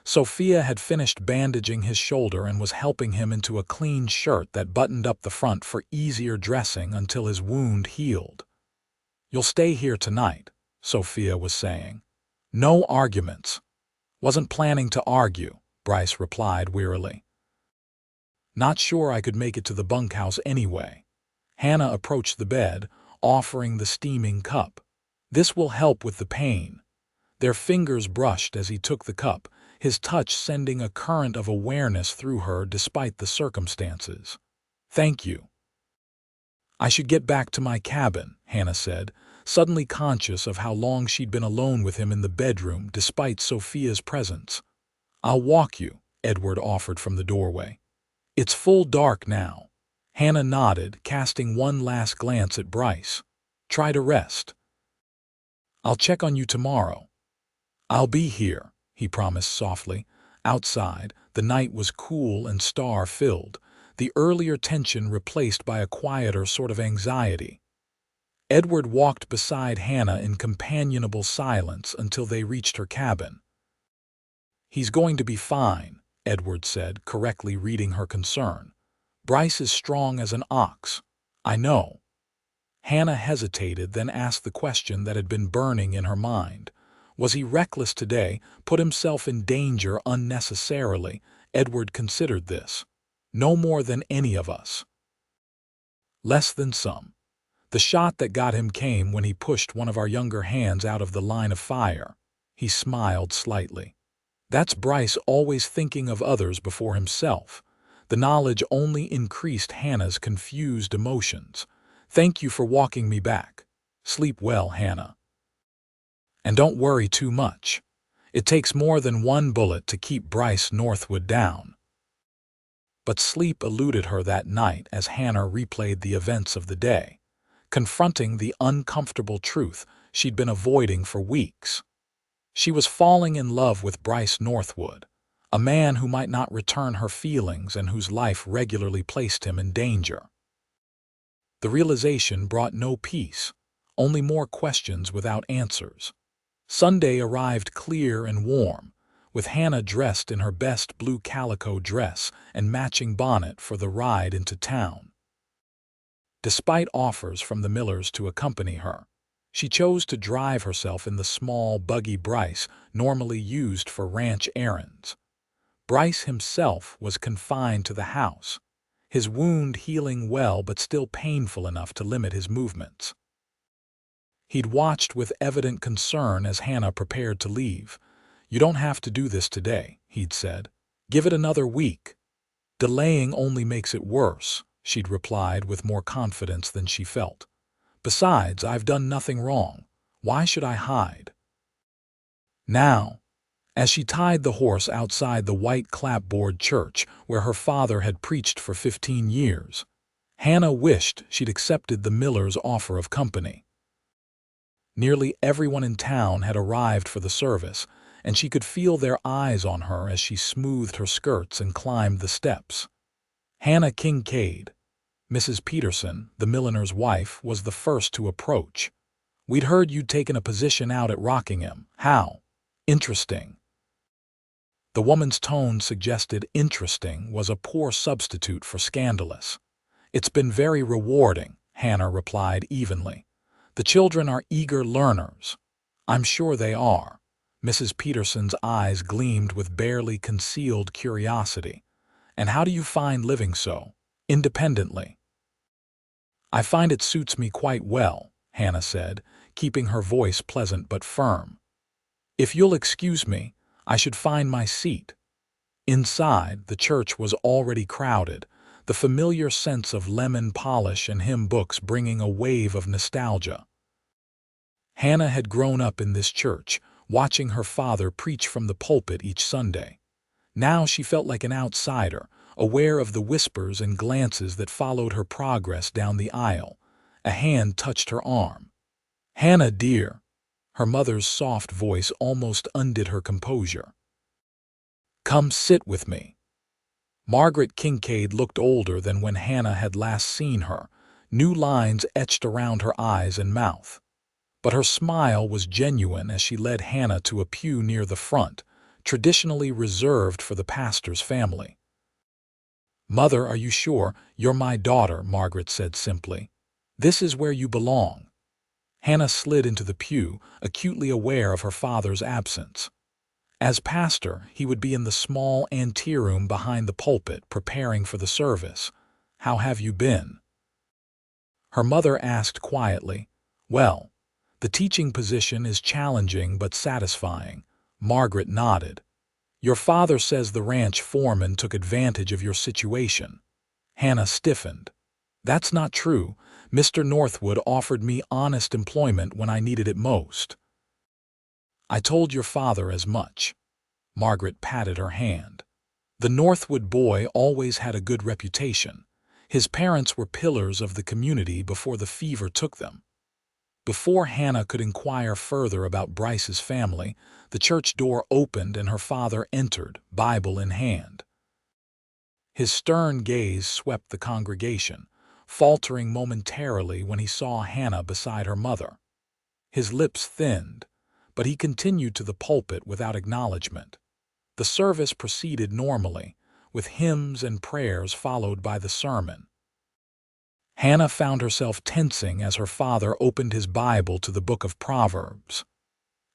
Sophia had finished bandaging his shoulder and was helping him into a clean shirt that buttoned up the front for easier dressing until his wound healed. "You'll stay here tonight," Sophia was saying. "No arguments." "Wasn't planning to argue," Bryce replied wearily. "Not sure I could make it to the bunkhouse anyway." Hannah approached the bed, offering the steaming cup. "This will help with the pain." Their fingers brushed as he took the cup, his touch sending a current of awareness through her despite the circumstances. "Thank you." "I should get back to my cabin," Hannah said, suddenly conscious of how long she'd been alone with him in the bedroom despite Sophia's presence. "I'll walk you," Edward offered from the doorway. "It's full dark now." Hannah nodded, casting one last glance at Bryce. "Try to rest." "I'll check on you tomorrow." "I'll be here," he promised softly. Outside, the night was cool and star-filled, the earlier tension replaced by a quieter sort of anxiety. Edward walked beside Hannah in companionable silence until they reached her cabin. "He's going to be fine," Edward said, correctly reading her concern. "Bryce is strong as an ox." "I know." Hannah hesitated, then asked the question that had been burning in her mind. Was he reckless today, put himself in danger unnecessarily? Edward considered this. "No more than any of us." "Less than some. The shot that got him came when he pushed one of our younger hands out of the line of fire." He smiled slightly. "That's Bryce always thinking of others before himself." The knowledge only increased Hannah's confused emotions. "Thank you for walking me back." "Sleep well, Hannah. And don't worry too much. It takes more than one bullet to keep Bryce Northwood down." But sleep eluded her that night as Hannah replayed the events of the day, confronting the uncomfortable truth she'd been avoiding for weeks. She was falling in love with Bryce Northwood, a man who might not return her feelings and whose life regularly placed him in danger. The realization brought no peace, only more questions without answers. Sunday arrived clear and warm, with Hannah dressed in her best blue calico dress and matching bonnet for the ride into town. Despite offers from the Millers to accompany her, she chose to drive herself in the small, buggy Bryce normally used for ranch errands. Bryce himself was confined to the house, his wound healing well but still painful enough to limit his movements. He'd watched with evident concern as Hannah prepared to leave. "You don't have to do this today," he'd said. "Give it another week." "Delaying only makes it worse," she'd replied with more confidence than she felt. "Besides, I've done nothing wrong. Why should I hide?" Now, as she tied the horse outside the white clapboard church where her father had preached for 15 years, Hannah wished she'd accepted the Millers' offer of company. Nearly everyone in town had arrived for the service, and she could feel their eyes on her as she smoothed her skirts and climbed the steps. Hannah Kincaid, Mrs. Peterson, the milliner's wife, was the first to approach. "We'd heard you'd taken a position out at Rockingham. How? Interesting." The woman's tone suggested interesting was a poor substitute for scandalous. "It's been very rewarding," Hannah replied evenly. "The children are eager learners." "I'm sure they are." Mrs. Peterson's eyes gleamed with barely concealed curiosity. "And how do you find living so independently?" "I find it suits me quite well," Hannah said, keeping her voice pleasant but firm. "If you'll excuse me, I should find my seat." Inside, the church was already crowded, the familiar sense of lemon polish and hymn books bringing a wave of nostalgia. Hannah had grown up in this church, watching her father preach from the pulpit each Sunday. Now she felt like an outsider, aware of the whispers and glances that followed her progress down the aisle. A hand touched her arm. "Hannah, dear." Her mother's soft voice almost undid her composure. "Come sit with me." Margaret Kincaid looked older than when Hannah had last seen her, new lines etched around her eyes and mouth. But her smile was genuine as she led Hannah to a pew near the front, traditionally reserved for the pastor's family. "Mother, are you sure? You're my daughter," Margaret said simply. "This is where you belong." Hannah slid into the pew, acutely aware of her father's absence. As pastor, he would be in the small anteroom behind the pulpit, preparing for the service. "How have you been?" Her mother asked quietly. "Well, the teaching position is challenging but satisfying." Margaret nodded. "Your father says the ranch foreman took advantage of your situation." Hannah stiffened. "That's not true. Mr. Northwood offered me honest employment when I needed it most." "I told your father as much." Margaret patted her hand. "The Northwood boy always had a good reputation. His parents were pillars of the community before the fever took them." Before Hannah could inquire further about Bryce's family, the church door opened and her father entered, Bible in hand. His stern gaze swept the congregation, faltering momentarily when he saw Hannah beside her mother. His lips thinned, but he continued to the pulpit without acknowledgement. The service proceeded normally, with hymns and prayers followed by the sermon. Hannah found herself tensing as her father opened his Bible to the book of Proverbs.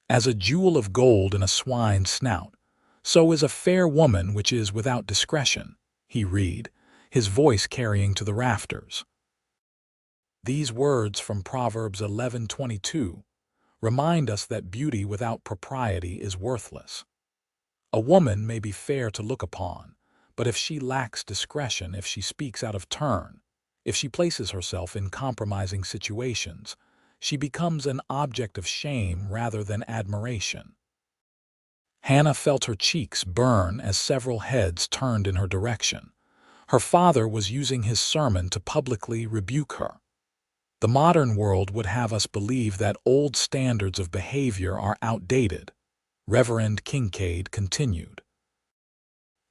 "As a jewel of gold in a swine's snout, so is a fair woman which is without discretion," he read, his voice carrying to the rafters. These words from Proverbs 11:22 remind us that beauty without propriety is worthless. A woman may be fair to look upon, but if she lacks discretion, if she speaks out of turn, if she places herself in compromising situations, she becomes an object of shame rather than admiration. Hannah felt her cheeks burn as several heads turned in her direction. Her father was using his sermon to publicly rebuke her. The modern world would have us believe that old standards of behavior are outdated. Reverend Kincaid continued.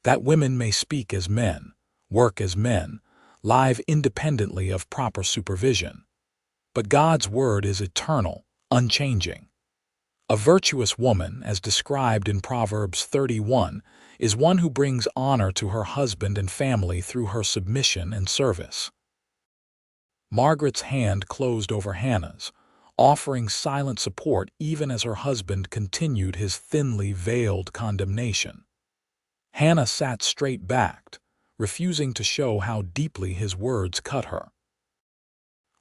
"That women may speak as men, work as men, live independently of proper supervision. But God's word is eternal, unchanging. A virtuous woman, as described in Proverbs 31, is one who brings honor to her husband and family through her submission and service." Margaret's hand closed over Hannah's, offering silent support even as her husband continued his thinly veiled condemnation. Hannah sat straight-backed, refusing to show how deeply his words cut her.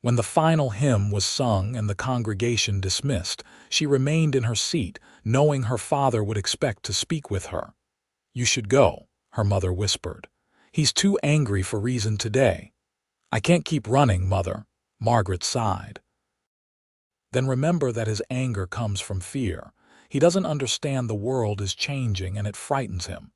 When the final hymn was sung and the congregation dismissed, she remained in her seat, knowing her father would expect to speak with her. "You should go," her mother whispered. "He's too angry for reason today." "I can't keep running, Mother," Margaret sighed. "Then remember that his anger comes from fear. He doesn't understand the world is changing and it frightens him."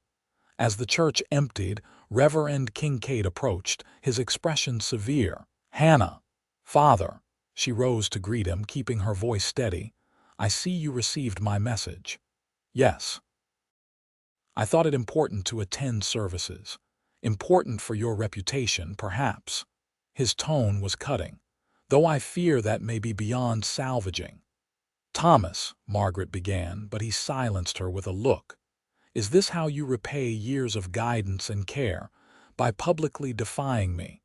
As the church emptied, Reverend Kincaid approached, his expression severe. "Hannah." "Father." She rose to greet him, keeping her voice steady. "I see you received my message." "Yes." "I thought it important to attend services. Important for your reputation, perhaps." His tone was cutting. "Though I fear that may be beyond salvaging." "Thomas," Margaret began, but he silenced her with a look. "Is this how you repay years of guidance and care? By publicly defying me?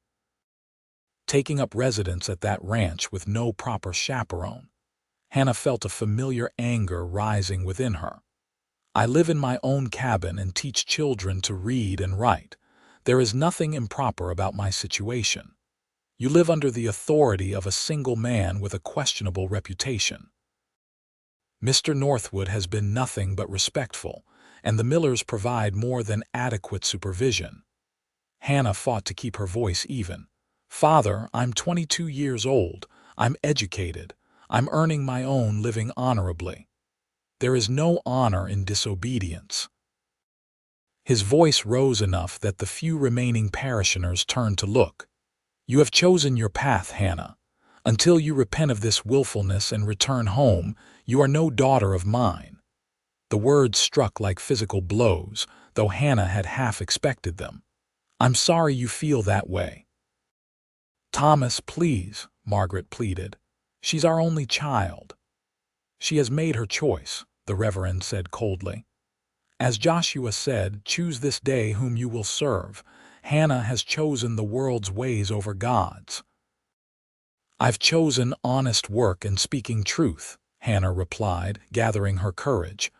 Taking up residence at that ranch with no proper chaperone?" Hannah felt a familiar anger rising within her. "I live in my own cabin and teach children to read and write. There is nothing improper about my situation. You live under the authority of a single man with a questionable reputation. Mr. Northwood has been nothing but respectful, and the Millers provide more than adequate supervision." Hannah fought to keep her voice even. "Father, I'm 22 years old. I'm educated. I'm earning my own living honorably. There is no honor in disobedience." His voice rose enough that the few remaining parishioners turned to look. "You have chosen your path, Hannah. Until you repent of this willfulness and return home, you are no daughter of mine." The words struck like physical blows, though Hannah had half expected them. "I'm sorry you feel that way." "Thomas, please," Margaret pleaded. "She's our only child." "She has made her choice," the Reverend said coldly. As Joshua said, choose this day whom you will serve. Hannah has chosen the world's ways over God's. I've chosen honest work and speaking truth, Hannah replied, gathering her courage.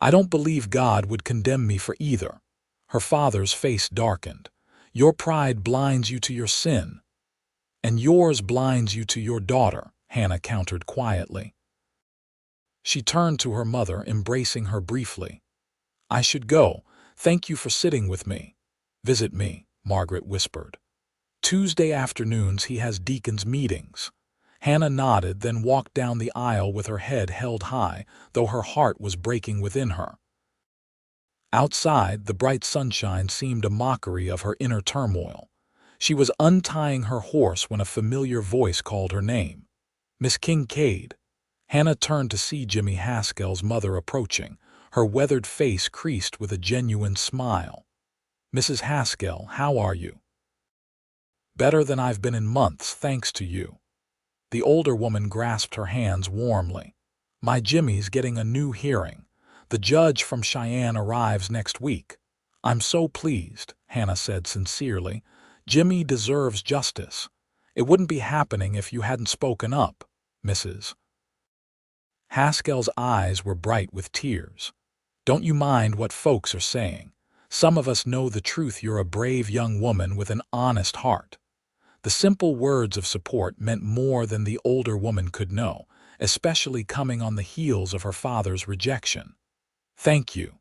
I don't believe God would condemn me for either. Her father's face darkened. Your pride blinds you to your sin, and yours blinds you to your daughter, Hannah countered quietly. She turned to her mother, embracing her briefly. I should go. Thank you for sitting with me. Visit me, Margaret whispered. Tuesday afternoons he has deacons' meetings. Hannah nodded, then walked down the aisle with her head held high, though her heart was breaking within her. Outside, the bright sunshine seemed a mockery of her inner turmoil. She was untying her horse when a familiar voice called her name. Miss Kincaid. Hannah turned to see Jimmy Haskell's mother approaching, her weathered face creased with a genuine smile. Mrs. Haskell, how are you? Better than I've been in months, thanks to you. The older woman grasped her hands warmly. My Jimmy's getting a new hearing. The judge from Cheyenne arrives next week. I'm so pleased, Hannah said sincerely. Jimmy deserves justice. It wouldn't be happening if you hadn't spoken up, Mrs. Haskell's eyes were bright with tears. Don't you mind what folks are saying. Some of us know the truth. You're a brave young woman with an honest heart. The simple words of support meant more than the older woman could know, especially coming on the heels of her father's rejection. Thank you.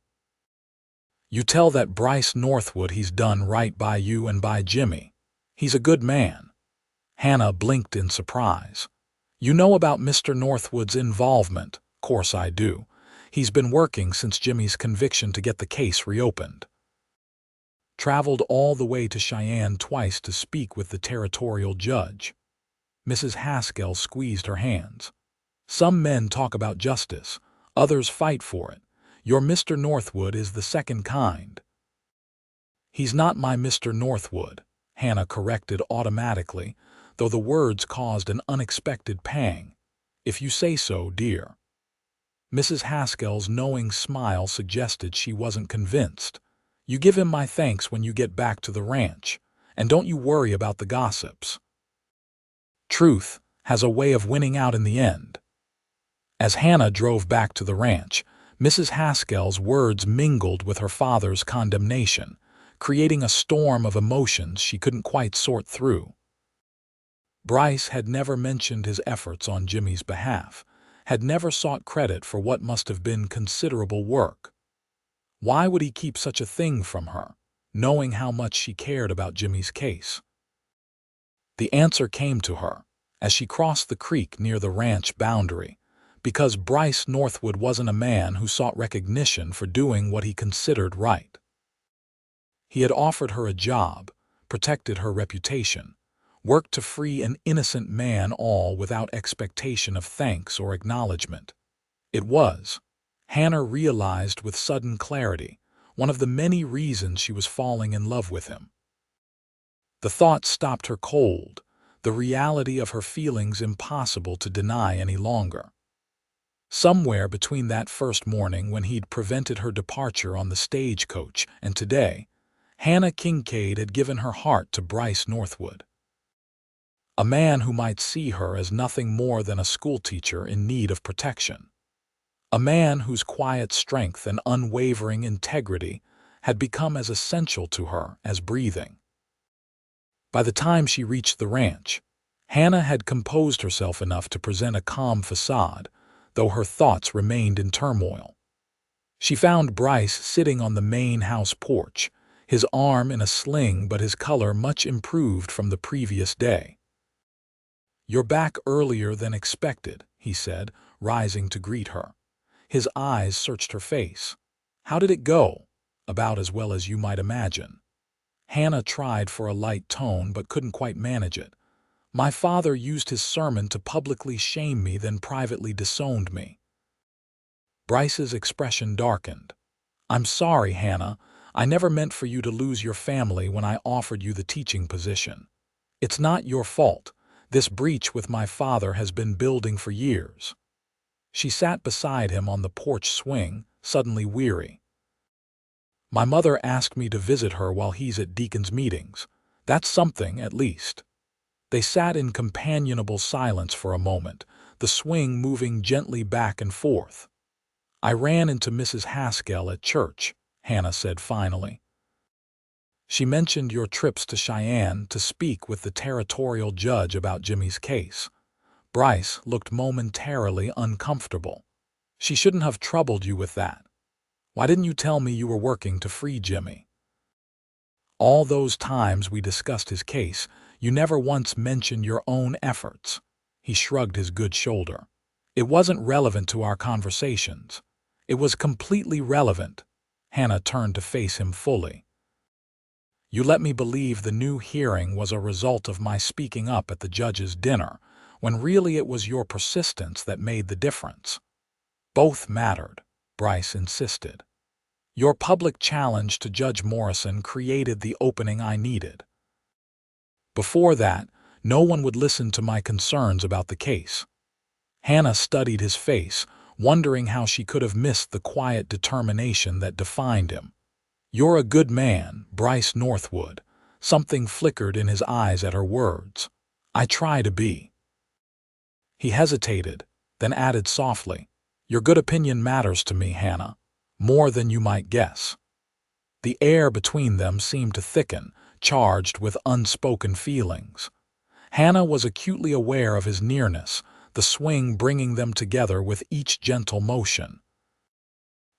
You tell that Bryce Northwood he's done right by you and by Jimmy. He's a good man. Hannah blinked in surprise. You know about Mr. Northwood's involvement? Course I do. He's been working since Jimmy's conviction to get the case reopened. Traveled all the way to Cheyenne twice to speak with the territorial judge. Mrs. Haskell squeezed her hands. Some men talk about justice, others fight for it. Your Mr. Northwood is the second kind. He's not my Mr. Northwood, Hannah corrected automatically, though the words caused an unexpected pang. If you say so, dear. Mrs. Haskell's knowing smile suggested she wasn't convinced. You give him my thanks when you get back to the ranch, and don't you worry about the gossips. Truth has a way of winning out in the end. As Hannah drove back to the ranch, Mrs. Haskell's words mingled with her father's condemnation, creating a storm of emotions she couldn't quite sort through. Bryce had never mentioned his efforts on Jimmy's behalf, had never sought credit for what must have been considerable work. Why would he keep such a thing from her, knowing how much she cared about Jimmy's case? The answer came to her as she crossed the creek near the ranch boundary, because Bryce Northwood wasn't a man who sought recognition for doing what he considered right. He had offered her a job, protected her reputation, worked to free an innocent man, all without expectation of thanks or acknowledgement. It was, Hannah realized with sudden clarity, one of the many reasons she was falling in love with him. The thought stopped her cold, the reality of her feelings impossible to deny any longer. Somewhere between that first morning when he'd prevented her departure on the stagecoach and today, Hannah Kincaid had given her heart to Bryce Northwood. A man who might see her as nothing more than a schoolteacher in need of protection. A man whose quiet strength and unwavering integrity had become as essential to her as breathing. By the time she reached the ranch, Hannah had composed herself enough to present a calm facade, though her thoughts remained in turmoil. She found Bryce sitting on the main house porch, his arm in a sling but his color much improved from the previous day. "You're back earlier than expected," he said, rising to greet her. His eyes searched her face. "How did it go?" "About as well as you might imagine." Hannah tried for a light tone but couldn't quite manage it. "My father used his sermon to publicly shame me, then privately disowned me." Bryce's expression darkened. "I'm sorry, Hannah. I never meant for you to lose your family when I offered you the teaching position. It's not your fault. This breach with my father has been building for years." She sat beside him on the porch swing, suddenly weary. My mother asked me to visit her while he's at deacon's meetings. That's something, at least." They sat in companionable silence for a moment, the swing moving gently back and forth. "I ran into Mrs. Haskell at church," Hannah said finally. "She mentioned your trips to Cheyenne to speak with the territorial judge about Jimmy's case." Bryce looked momentarily uncomfortable. "She shouldn't have troubled you with that. Why didn't you tell me you were working to free Jimmy? All those times we discussed his case, you never once mentioned your own efforts." He shrugged his good shoulder. "It wasn't relevant to our conversations." "It was completely relevant." Hannah turned to face him fully. "You let me believe the new hearing was a result of my speaking up at the judge's dinner, when really it was your persistence that made the difference." "Both mattered," Bryce insisted. "Your public challenge to Judge Morrison created the opening I needed. Before that, no one would listen to my concerns about the case." Hannah studied his face, wondering how she could have missed the quiet determination that defined him. "You're a good man, Bryce Northwood." Something flickered in his eyes at her words. "I try to be." He hesitated, then added softly, "Your good opinion matters to me, Hannah, more than you might guess." The air between them seemed to thicken, charged with unspoken feelings. Hannah was acutely aware of his nearness, the swing bringing them together with each gentle motion.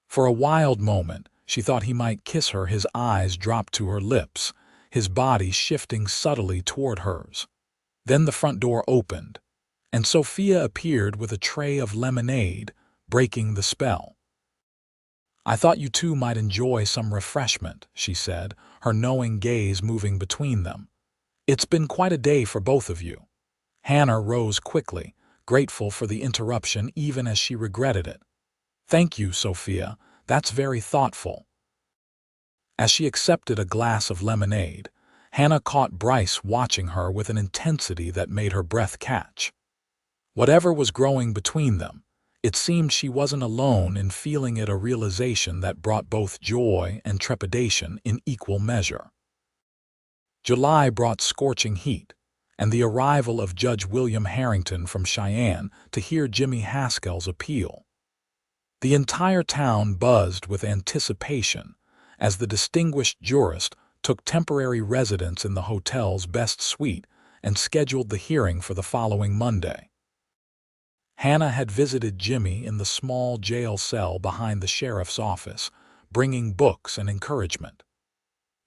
For a wild moment, she thought he might kiss her. His eyes dropped to her lips, his body shifting subtly toward hers. Then the front door opened, and Sophia appeared with a tray of lemonade, breaking the spell. "I thought you two might enjoy some refreshment," she said, her knowing gaze moving between them. "It's been quite a day for both of you." Hannah rose quickly, grateful for the interruption even as she regretted it. "Thank you, Sophia. That's very thoughtful." As she accepted a glass of lemonade, Hannah caught Bryce watching her with an intensity that made her breath catch. Whatever was growing between them, it seemed she wasn't alone in feeling it, a realization that brought both joy and trepidation in equal measure. July brought scorching heat, and the arrival of Judge William Harrington from Cheyenne to hear Jimmy Haskell's appeal. The entire town buzzed with anticipation as the distinguished jurist took temporary residence in the hotel's best suite and scheduled the hearing for the following Monday. Hannah had visited Jimmy in the small jail cell behind the sheriff's office, bringing books and encouragement.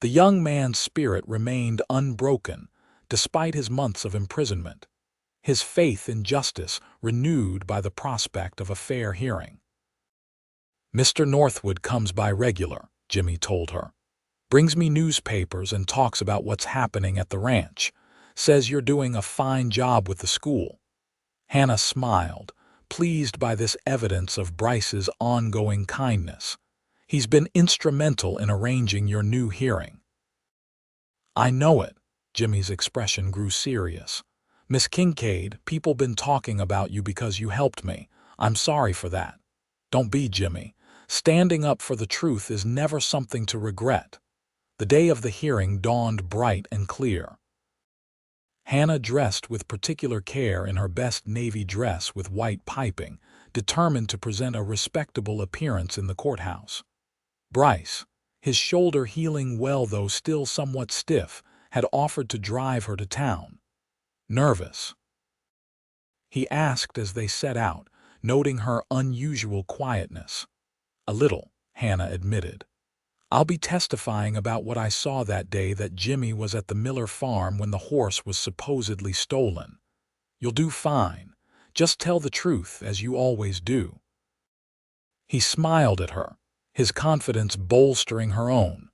The young man's spirit remained unbroken despite his months of imprisonment, his faith in justice renewed by the prospect of a fair hearing. "Mr. Northwood comes by regular," Jimmy told her. "Brings me newspapers and talks about what's happening at the ranch. Says you're doing a fine job with the school." Hannah smiled, pleased by this evidence of Bryce's ongoing kindness. "He's been instrumental in arranging your new hearing." "I know it." Jimmy's expression grew serious. "Miss Kincaid, people been talking about you because you helped me. I'm sorry for that." "Don't be, Jimmy. Standing up for the truth is never something to regret." The day of the hearing dawned bright and clear. Hannah dressed with particular care in her best navy dress with white piping, determined to present a respectable appearance in the courthouse. Bryce, his shoulder healing well though still somewhat stiff, had offered to drive her to town. "Nervous?" he asked as they set out, noting her unusual quietness. "A little," Hannah admitted. "I'll be testifying about what I saw that day that Jimmy was at the Miller farm when the horse was supposedly stolen." "You'll do fine. Just tell the truth, as you always do." He smiled at her, his confidence bolstering her own.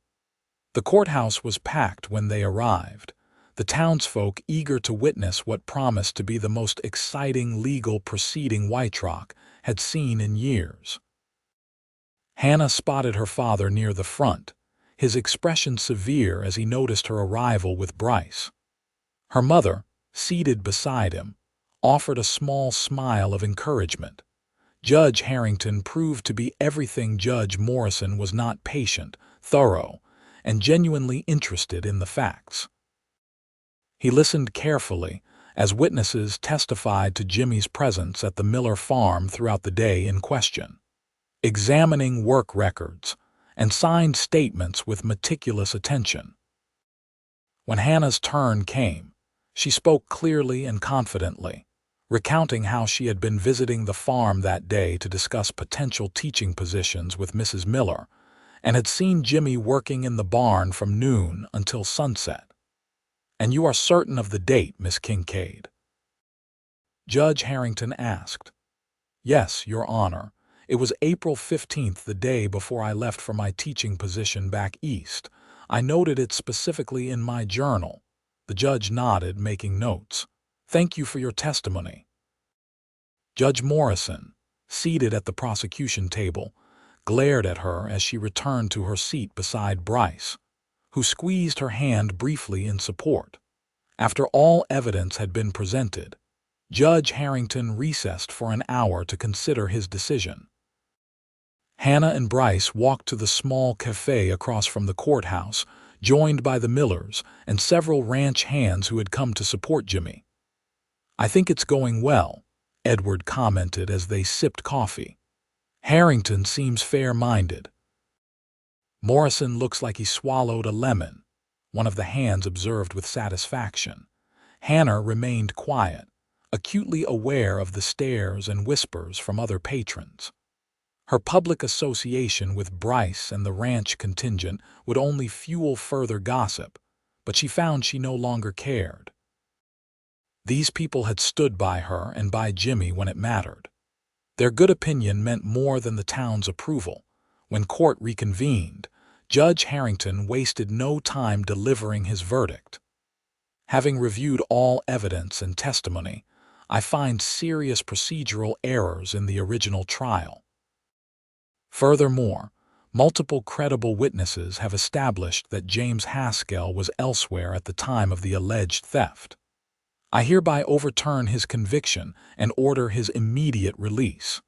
The courthouse was packed when they arrived, the townsfolk eager to witness what promised to be the most exciting legal proceeding White Rock had seen in years. Hannah spotted her father near the front, his expression severe as he noticed her arrival with Bryce. Her mother, seated beside him, offered a small smile of encouragement. Judge Harrington proved to be everything Judge Morrison was not: patient, thorough, and genuinely interested in the facts. He listened carefully as witnesses testified to Jimmy's presence at the Miller farm throughout the day in question, examining work records and signed statements with meticulous attention. When Hannah's turn came, she spoke clearly and confidently, recounting how she had been visiting the farm that day to discuss potential teaching positions with Mrs. Miller and had seen Jimmy working in the barn from noon until sunset. "And you are certain of the date, Miss Kincaid?" Judge Harrington asked. "Yes, Your Honor. It was April 15th, the day before I left for my teaching position back east. I noted it specifically in my journal." The judge nodded, making notes. "Thank you for your testimony." Judge Morrison, seated at the prosecution table, glared at her as she returned to her seat beside Bryce, who squeezed her hand briefly in support. After all evidence had been presented, Judge Harrington recessed for an hour to consider his decision. Hannah and Bryce walked to the small cafe across from the courthouse, joined by the Millers and several ranch hands who had come to support Jimmy. "I think it's going well," Edward commented as they sipped coffee. "Harrington seems fair-minded." "Morrison looks like he swallowed a lemon," one of the hands observed with satisfaction. Hannah remained quiet, acutely aware of the stares and whispers from other patrons. Her public association with Bryce and the ranch contingent would only fuel further gossip, but she found she no longer cared. These people had stood by her and by Jimmy when it mattered. Their good opinion meant more than the town's approval. When court reconvened, Judge Harrington wasted no time delivering his verdict. "Having reviewed all evidence and testimony, I find serious procedural errors in the original trial. Furthermore, multiple credible witnesses have established that James Haskell was elsewhere at the time of the alleged theft. I hereby overturn his conviction and order his immediate release."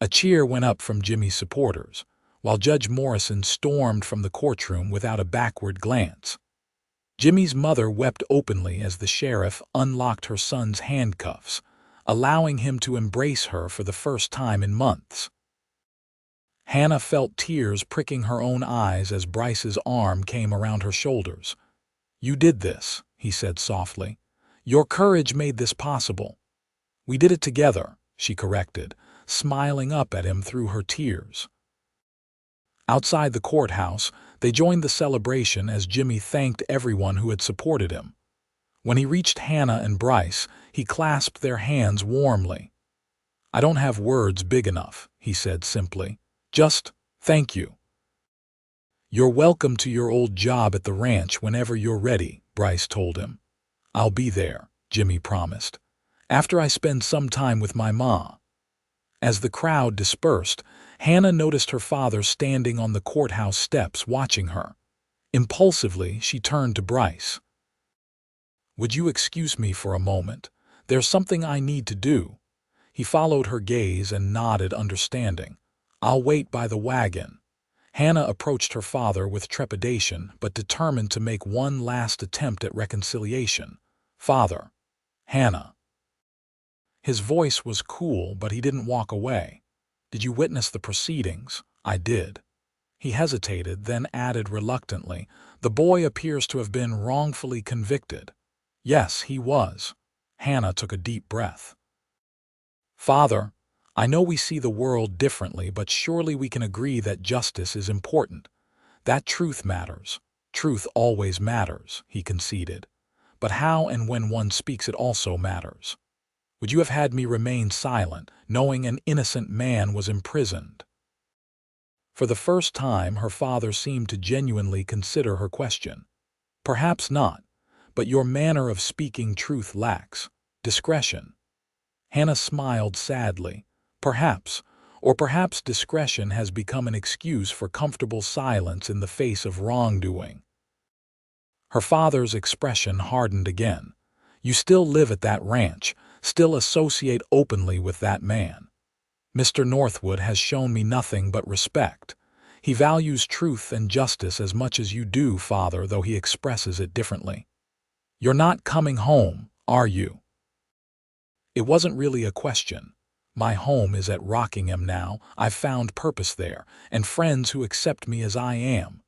A cheer went up from Jimmy's supporters, while Judge Morrison stormed from the courtroom without a backward glance. Jimmy's mother wept openly as the sheriff unlocked her son's handcuffs, allowing him to embrace her for the first time in months. Hannah felt tears pricking her own eyes as Bryce's arm came around her shoulders. "You did this," he said softly. "Your courage made this possible." "We did it together," she corrected, smiling up at him through her tears. Outside the courthouse, they joined the celebration as Jimmy thanked everyone who had supported him. When he reached Hannah and Bryce, he clasped their hands warmly. "I don't have words big enough," he said simply. "Just thank you." "You're welcome to your old job at the ranch whenever you're ready," Bryce told him. "I'll be there," Jimmy promised, "after I spend some time with my ma." As the crowd dispersed, Hannah noticed her father standing on the courthouse steps watching her. Impulsively, she turned to Bryce. "Would you excuse me for a moment? There's something I need to do." He followed her gaze and nodded understanding. "I'll wait by the wagon." Hannah approached her father with trepidation but determined to make one last attempt at reconciliation. "Father." "Hannah." His voice was cool, but he didn't walk away. "Did you witness the proceedings?" "I did." He hesitated, then added reluctantly, "The boy appears to have been wrongfully convicted." "Yes, he was." Hannah took a deep breath. "Father, I know we see the world differently, but surely we can agree that justice is important. That truth matters. Truth always matters," he conceded. "But how and when one speaks it also matters. Would you have had me remain silent, knowing an innocent man was imprisoned?" For the first time, her father seemed to genuinely consider her question. "Perhaps not, but your manner of speaking truth lacks discretion." Hannah smiled sadly. "Perhaps, or perhaps discretion has become an excuse for comfortable silence in the face of wrongdoing." Her father's expression hardened again. "You still live at that ranch, still associate openly with that man. Mr. Northwood has shown me nothing but respect. He values truth and justice as much as you do, Father, though he expresses it differently. You're not coming home, are you? It wasn't really a question. My home is at Rockingham now. I've found purpose there, and friends who accept me as I am.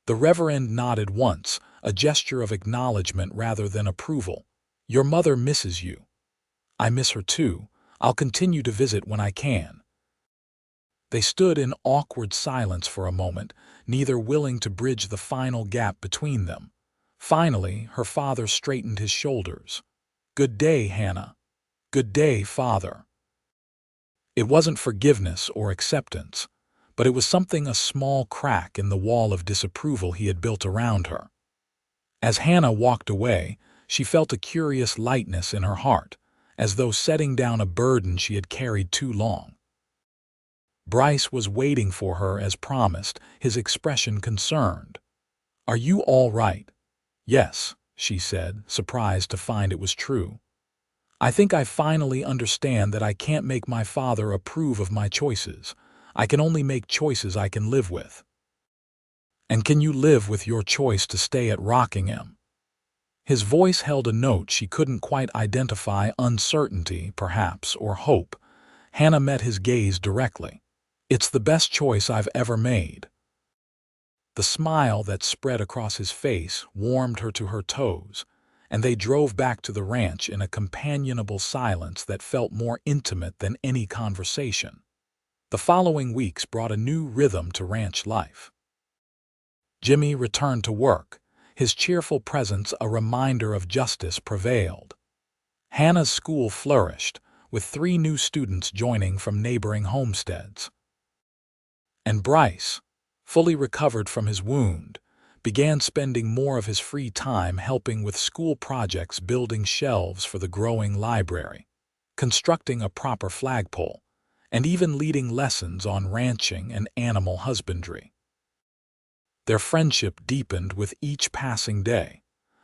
The Reverend nodded once, a gesture of acknowledgement rather than approval. Your mother misses you. I miss her too. I'll continue to visit when I can. They stood in awkward silence for a moment, neither willing to bridge the final gap between them. Finally, her father straightened his shoulders. Good day, Hannah. Good day, Father. It wasn't forgiveness or acceptance, but it was something a small crack in the wall of disapproval he had built around her. As Hannah walked away, she felt a curious lightness in her heart, as though setting down a burden she had carried too long. Bryce was waiting for her as promised, his expression concerned. Are you all right? Yes, she said, surprised to find it was true. I think I finally understand that I can't make my father approve of my choices. I can only make choices I can live with. And can you live with your choice to stay at Rockingham? His voice held a note she couldn't quite identify, uncertainty, perhaps, or hope. Hannah met his gaze directly. It's the best choice I've ever made. The smile that spread across his face warmed her to her toes, and they drove back to the ranch in a companionable silence that felt more intimate than any conversation. The following weeks brought a new rhythm to ranch life. Jimmy returned to work, his cheerful presence a reminder of justice prevailed. Hannah's school flourished, with 3 new students joining from neighboring homesteads. And Bryce, fully recovered from his wound, began spending more of his free time helping with school projects, building shelves for the growing library, constructing a proper flagpole, and even leading lessons on ranching and animal husbandry. Their friendship deepened with each passing day,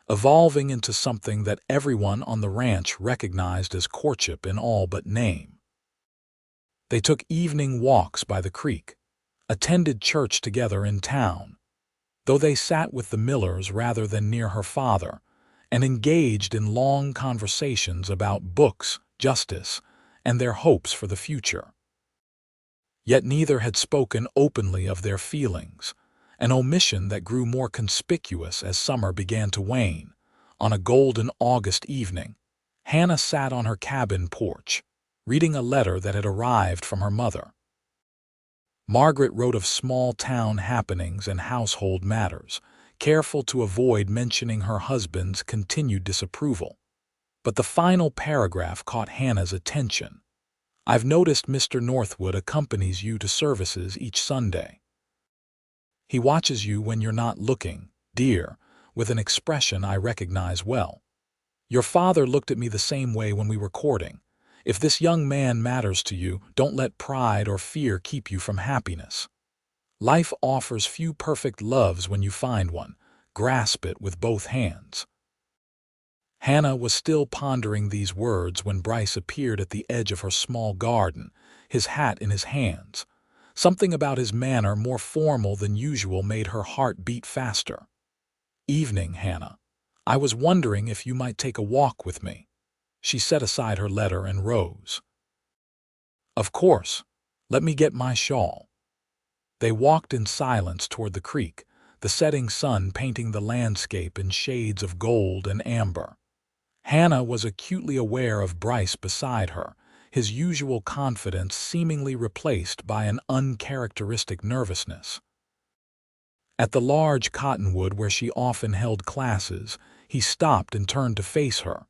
evolving into something that everyone on the ranch recognized as courtship in all but name. They took evening walks by the creek, attended church together in town, though they sat with the Millers rather than near her father, and engaged in long conversations about books, justice, and their hopes for the future. Yet neither had spoken openly of their feelings, an omission that grew more conspicuous as summer began to wane. On a golden August evening, Hannah sat on her cabin porch, reading a letter that had arrived from her mother. Margaret wrote of small-town happenings and household matters, careful to avoid mentioning her husband's continued disapproval. But the final paragraph caught Hannah's attention. I've noticed Mr. Northwood accompanies you to services each Sunday. He watches you when you're not looking, dear, with an expression I recognize well. Your father looked at me the same way when we were courting. If this young man matters to you, don't let pride or fear keep you from happiness. Life offers few perfect loves. When you find one, grasp it with both hands. Hannah was still pondering these words when Bryce appeared at the edge of her small garden, his hat in his hands. Something about his manner, more formal than usual, made her heart beat faster. Evening, Hannah. I was wondering if you might take a walk with me. She set aside her letter and rose. Of course. Let me get my shawl. They walked in silence toward the creek, the setting sun painting the landscape in shades of gold and amber. Hannah was acutely aware of Bryce beside her, his usual confidence seemingly replaced by an uncharacteristic nervousness. At the large cottonwood where she often held classes, he stopped and turned to face her.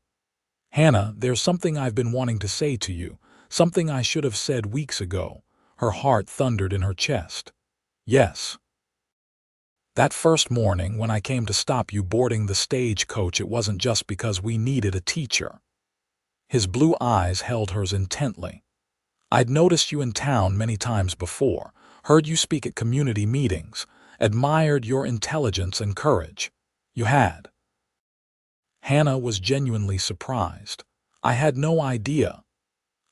Hannah, there's something I've been wanting to say to you, something I should have said weeks ago. Her heart thundered in her chest. Yes. That first morning when I came to stop you boarding the stagecoach, it wasn't just because we needed a teacher. His blue eyes held hers intently. I'd noticed you in town many times before, heard you speak at community meetings, admired your intelligence and courage. You had. Hannah was genuinely surprised. I had no idea.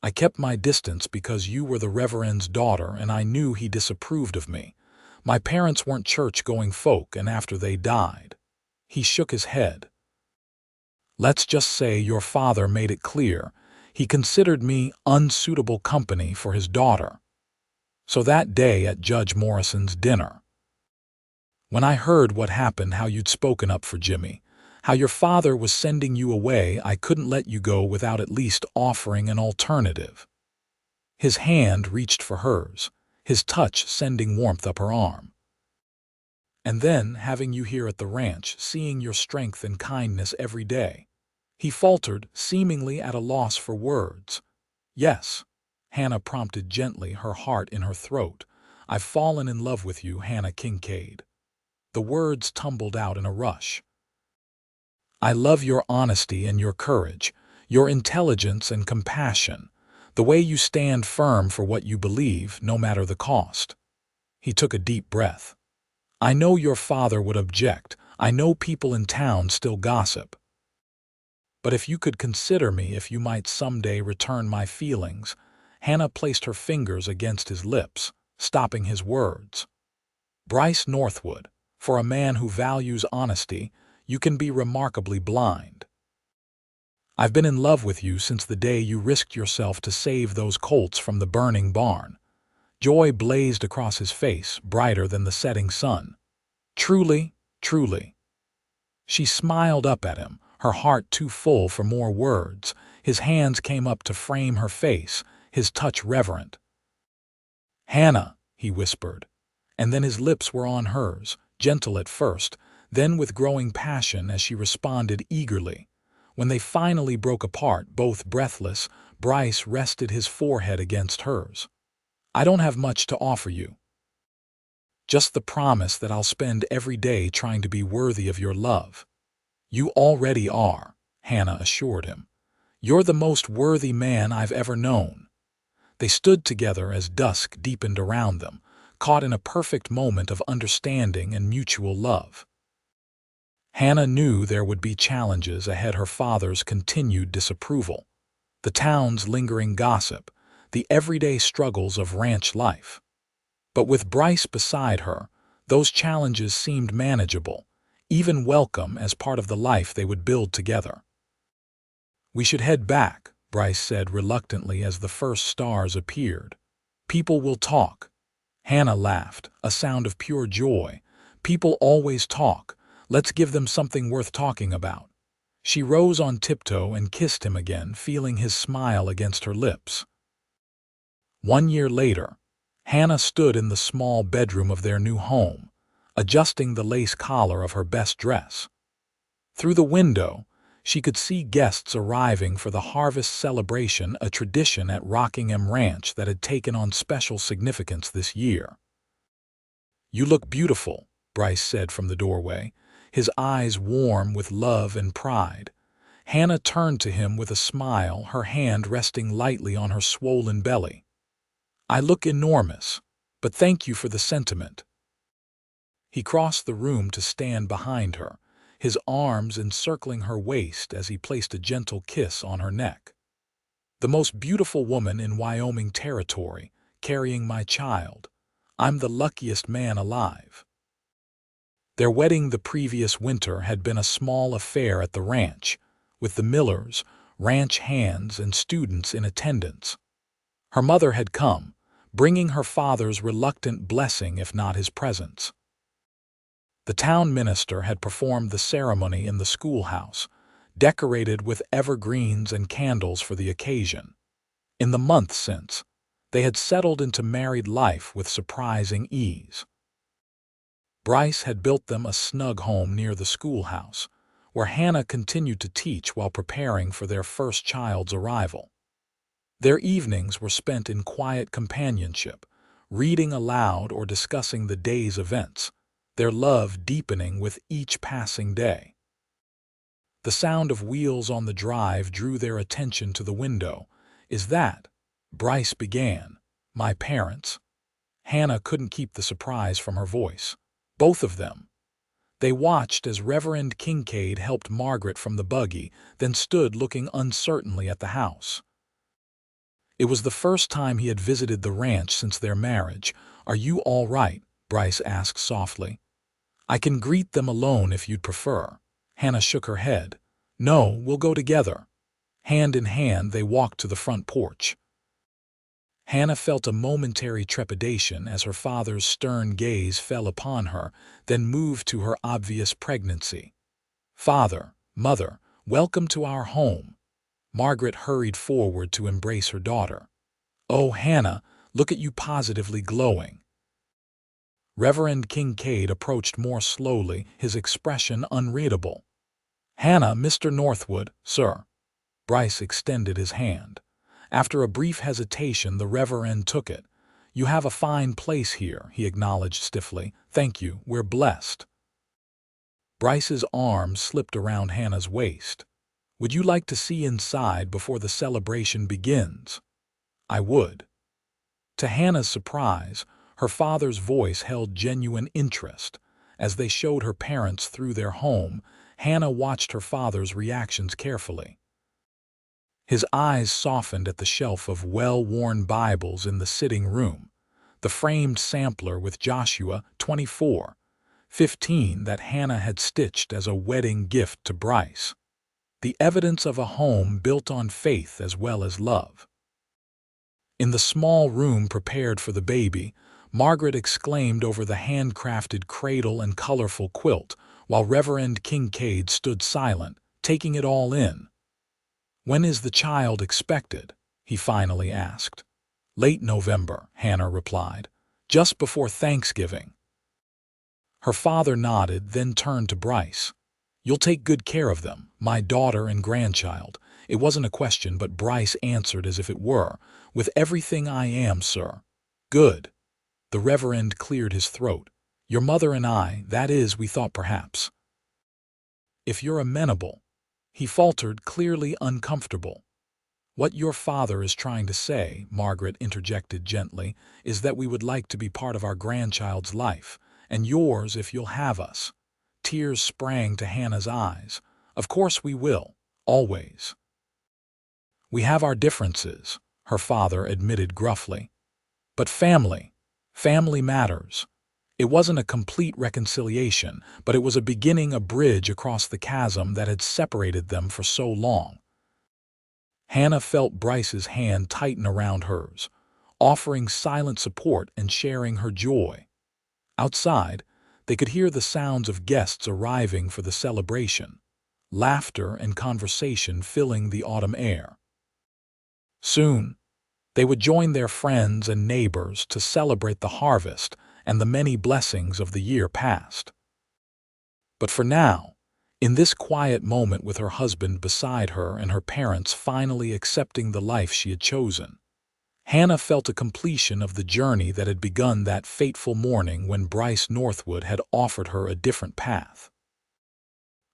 I kept my distance because you were the Reverend's daughter and I knew he disapproved of me. My parents weren't church-going folk, and after they died." He shook his head. "Let's just say your father made it clear he considered me unsuitable company for his daughter. So that day at Judge Morrison's dinner, when I heard what happened, how you'd spoken up for Jimmy, how your father was sending you away, I couldn't let you go without at least offering an alternative." His hand reached for hers, his touch sending warmth up her arm. "And then having you here at the ranch, seeing your strength and kindness every day." He faltered, seemingly at a loss for words. "Yes," Hannah prompted gently, her heart in her throat. "I've fallen in love with you, Hannah Kincaid." The words tumbled out in a rush. "I love your honesty and your courage, your intelligence and compassion, the way you stand firm for what you believe, no matter the cost." He took a deep breath. "I know your father would object. I know people in town still gossip. But if you could consider me, if you might someday return my feelings." Hannah placed her fingers against his lips, stopping his words. "Bryce Northwood, for a man who values honesty, you can be remarkably blind. I've been in love with you since the day you risked yourself to save those colts from the burning barn." Joy blazed across his face, brighter than the setting sun. "Truly, truly." She smiled up at him, her heart too full for more words. His hands came up to frame her face, his touch reverent. "Hannah," he whispered, and then his lips were on hers, gentle at first, then with growing passion as she responded eagerly. When they finally broke apart, both breathless, Bryce rested his forehead against hers. "I don't have much to offer you. Just the promise that I'll spend every day trying to be worthy of your love." "You already are," Hannah assured him. "You're the most worthy man I've ever known." They stood together as dusk deepened around them, caught in a perfect moment of understanding and mutual love. Hannah knew there would be challenges ahead: her father's continued disapproval, the town's lingering gossip, the everyday struggles of ranch life. But with Bryce beside her, those challenges seemed manageable, even welcome as part of the life they would build together. "We should head back," Bryce said reluctantly as the first stars appeared. "People will talk." Hannah laughed, a sound of pure joy. "People always talk. Let's give them something worth talking about." She rose on tiptoe and kissed him again, feeling his smile against her lips. 1 year later, Hannah stood in the small bedroom of their new home, adjusting the lace collar of her best dress. Through the window, she could see guests arriving for the harvest celebration, a tradition at Rockingham Ranch that had taken on special significance this year. "You look beautiful," Bryce said from the doorway, his eyes warm with love and pride. Hannah turned to him with a smile, her hand resting lightly on her swollen belly. "I look enormous, but thank you for the sentiment." He crossed the room to stand behind her, his arms encircling her waist as he placed a gentle kiss on her neck. "The most beautiful woman in Wyoming territory, carrying my child. I'm the luckiest man alive." Their wedding the previous winter had been a small affair at the ranch, with the Millers, ranch hands, and students in attendance. Her mother had come, bringing her father's reluctant blessing if not his presence. The town minister had performed the ceremony in the schoolhouse, decorated with evergreens and candles for the occasion. In the month since, they had settled into married life with surprising ease. Bryce had built them a snug home near the schoolhouse, where Hannah continued to teach while preparing for their first child's arrival. Their evenings were spent in quiet companionship, reading aloud or discussing the day's events, their love deepening with each passing day. The sound of wheels on the drive drew their attention to the window. "Is that," Bryce began, "my parents?" Hannah couldn't keep the surprise from her voice. "Both of them." They watched as Reverend Kincaid helped Margaret from the buggy, then stood looking uncertainly at the house. It was the first time he had visited the ranch since their marriage. "Are you all right?" Bryce asked softly. I can greet them alone if you'd prefer. Hannah shook her head. No, we'll go together. Hand in hand, they walked to the front porch. Hannah felt a momentary trepidation as her father's stern gaze fell upon her, then moved to her obvious pregnancy. Father, Mother, welcome to our home. Margaret hurried forward to embrace her daughter. Oh, Hannah, look at you positively glowing. Reverend Kincaid approached more slowly, his expression unreadable. Hannah, Mr. Northwood, sir. Bryce extended his hand. After a brief hesitation, the Reverend took it. You have a fine place here, he acknowledged stiffly. Thank you, we're blessed. Bryce's arm slipped around Hannah's waist. Would you like to see inside before the celebration begins? I would. To Hannah's surprise, her father's voice held genuine interest. As they showed her parents through their home, Hannah watched her father's reactions carefully. His eyes softened at the shelf of well-worn Bibles in the sitting room, the framed sampler with Joshua 24:15 that Hannah had stitched as a wedding gift to Bryce. The evidence of a home built on faith as well as love. In the small room prepared for the baby, Margaret exclaimed over the handcrafted cradle and colorful quilt, while Reverend Kincaid stood silent, taking it all in. When is the child expected? He finally asked. Late November, Hannah replied, just before Thanksgiving. Her father nodded, then turned to Bryce. You'll take good care of them, my daughter and grandchild. It wasn't a question, but Bryce answered as if it were. With everything I am, sir. Good. The Reverend cleared his throat. Your mother and I, that is, we thought perhaps. If you're amenable. He faltered, clearly uncomfortable. What your father is trying to say, Margaret interjected gently, is that we would like to be part of our grandchild's life, and yours if you'll have us. Tears sprang to Hannah's eyes. Of course we will, always. We have our differences, her father admitted gruffly. But family matters. It wasn't a complete reconciliation, but it was a beginning, a bridge across the chasm that had separated them for so long. Hannah felt Bryce's hand tighten around hers, offering silent support and sharing her joy. Outside, they could hear the sounds of guests arriving for the celebration, laughter and conversation filling the autumn air. Soon, they would join their friends and neighbors to celebrate the harvest and the many blessings of the year past. But for now, in this quiet moment with her husband beside her and her parents finally accepting the life she had chosen, Hannah felt a completion of the journey that had begun that fateful morning when Bryce Northwood had offered her a different path.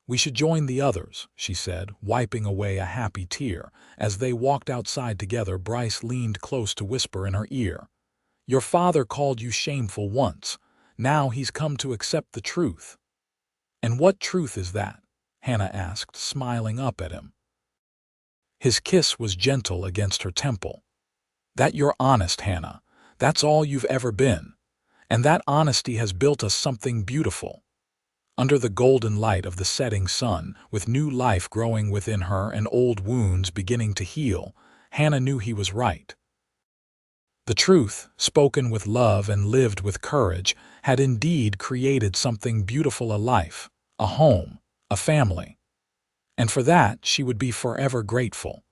We should join the others, she said, wiping away a happy tear. As they walked outside together, Bryce leaned close to whisper in her ear. Your father called you shameful once. Now he's come to accept the truth. And what truth is that? Hannah asked, smiling up at him. His kiss was gentle against her temple. That you're honest, Hannah. That's all you've ever been. And that honesty has built us something beautiful. Under the golden light of the setting sun, with new life growing within her and old wounds beginning to heal, Hannah knew he was right. The truth, spoken with love and lived with courage, had indeed created something beautiful, a life, a home, a family. And for that she would be forever grateful.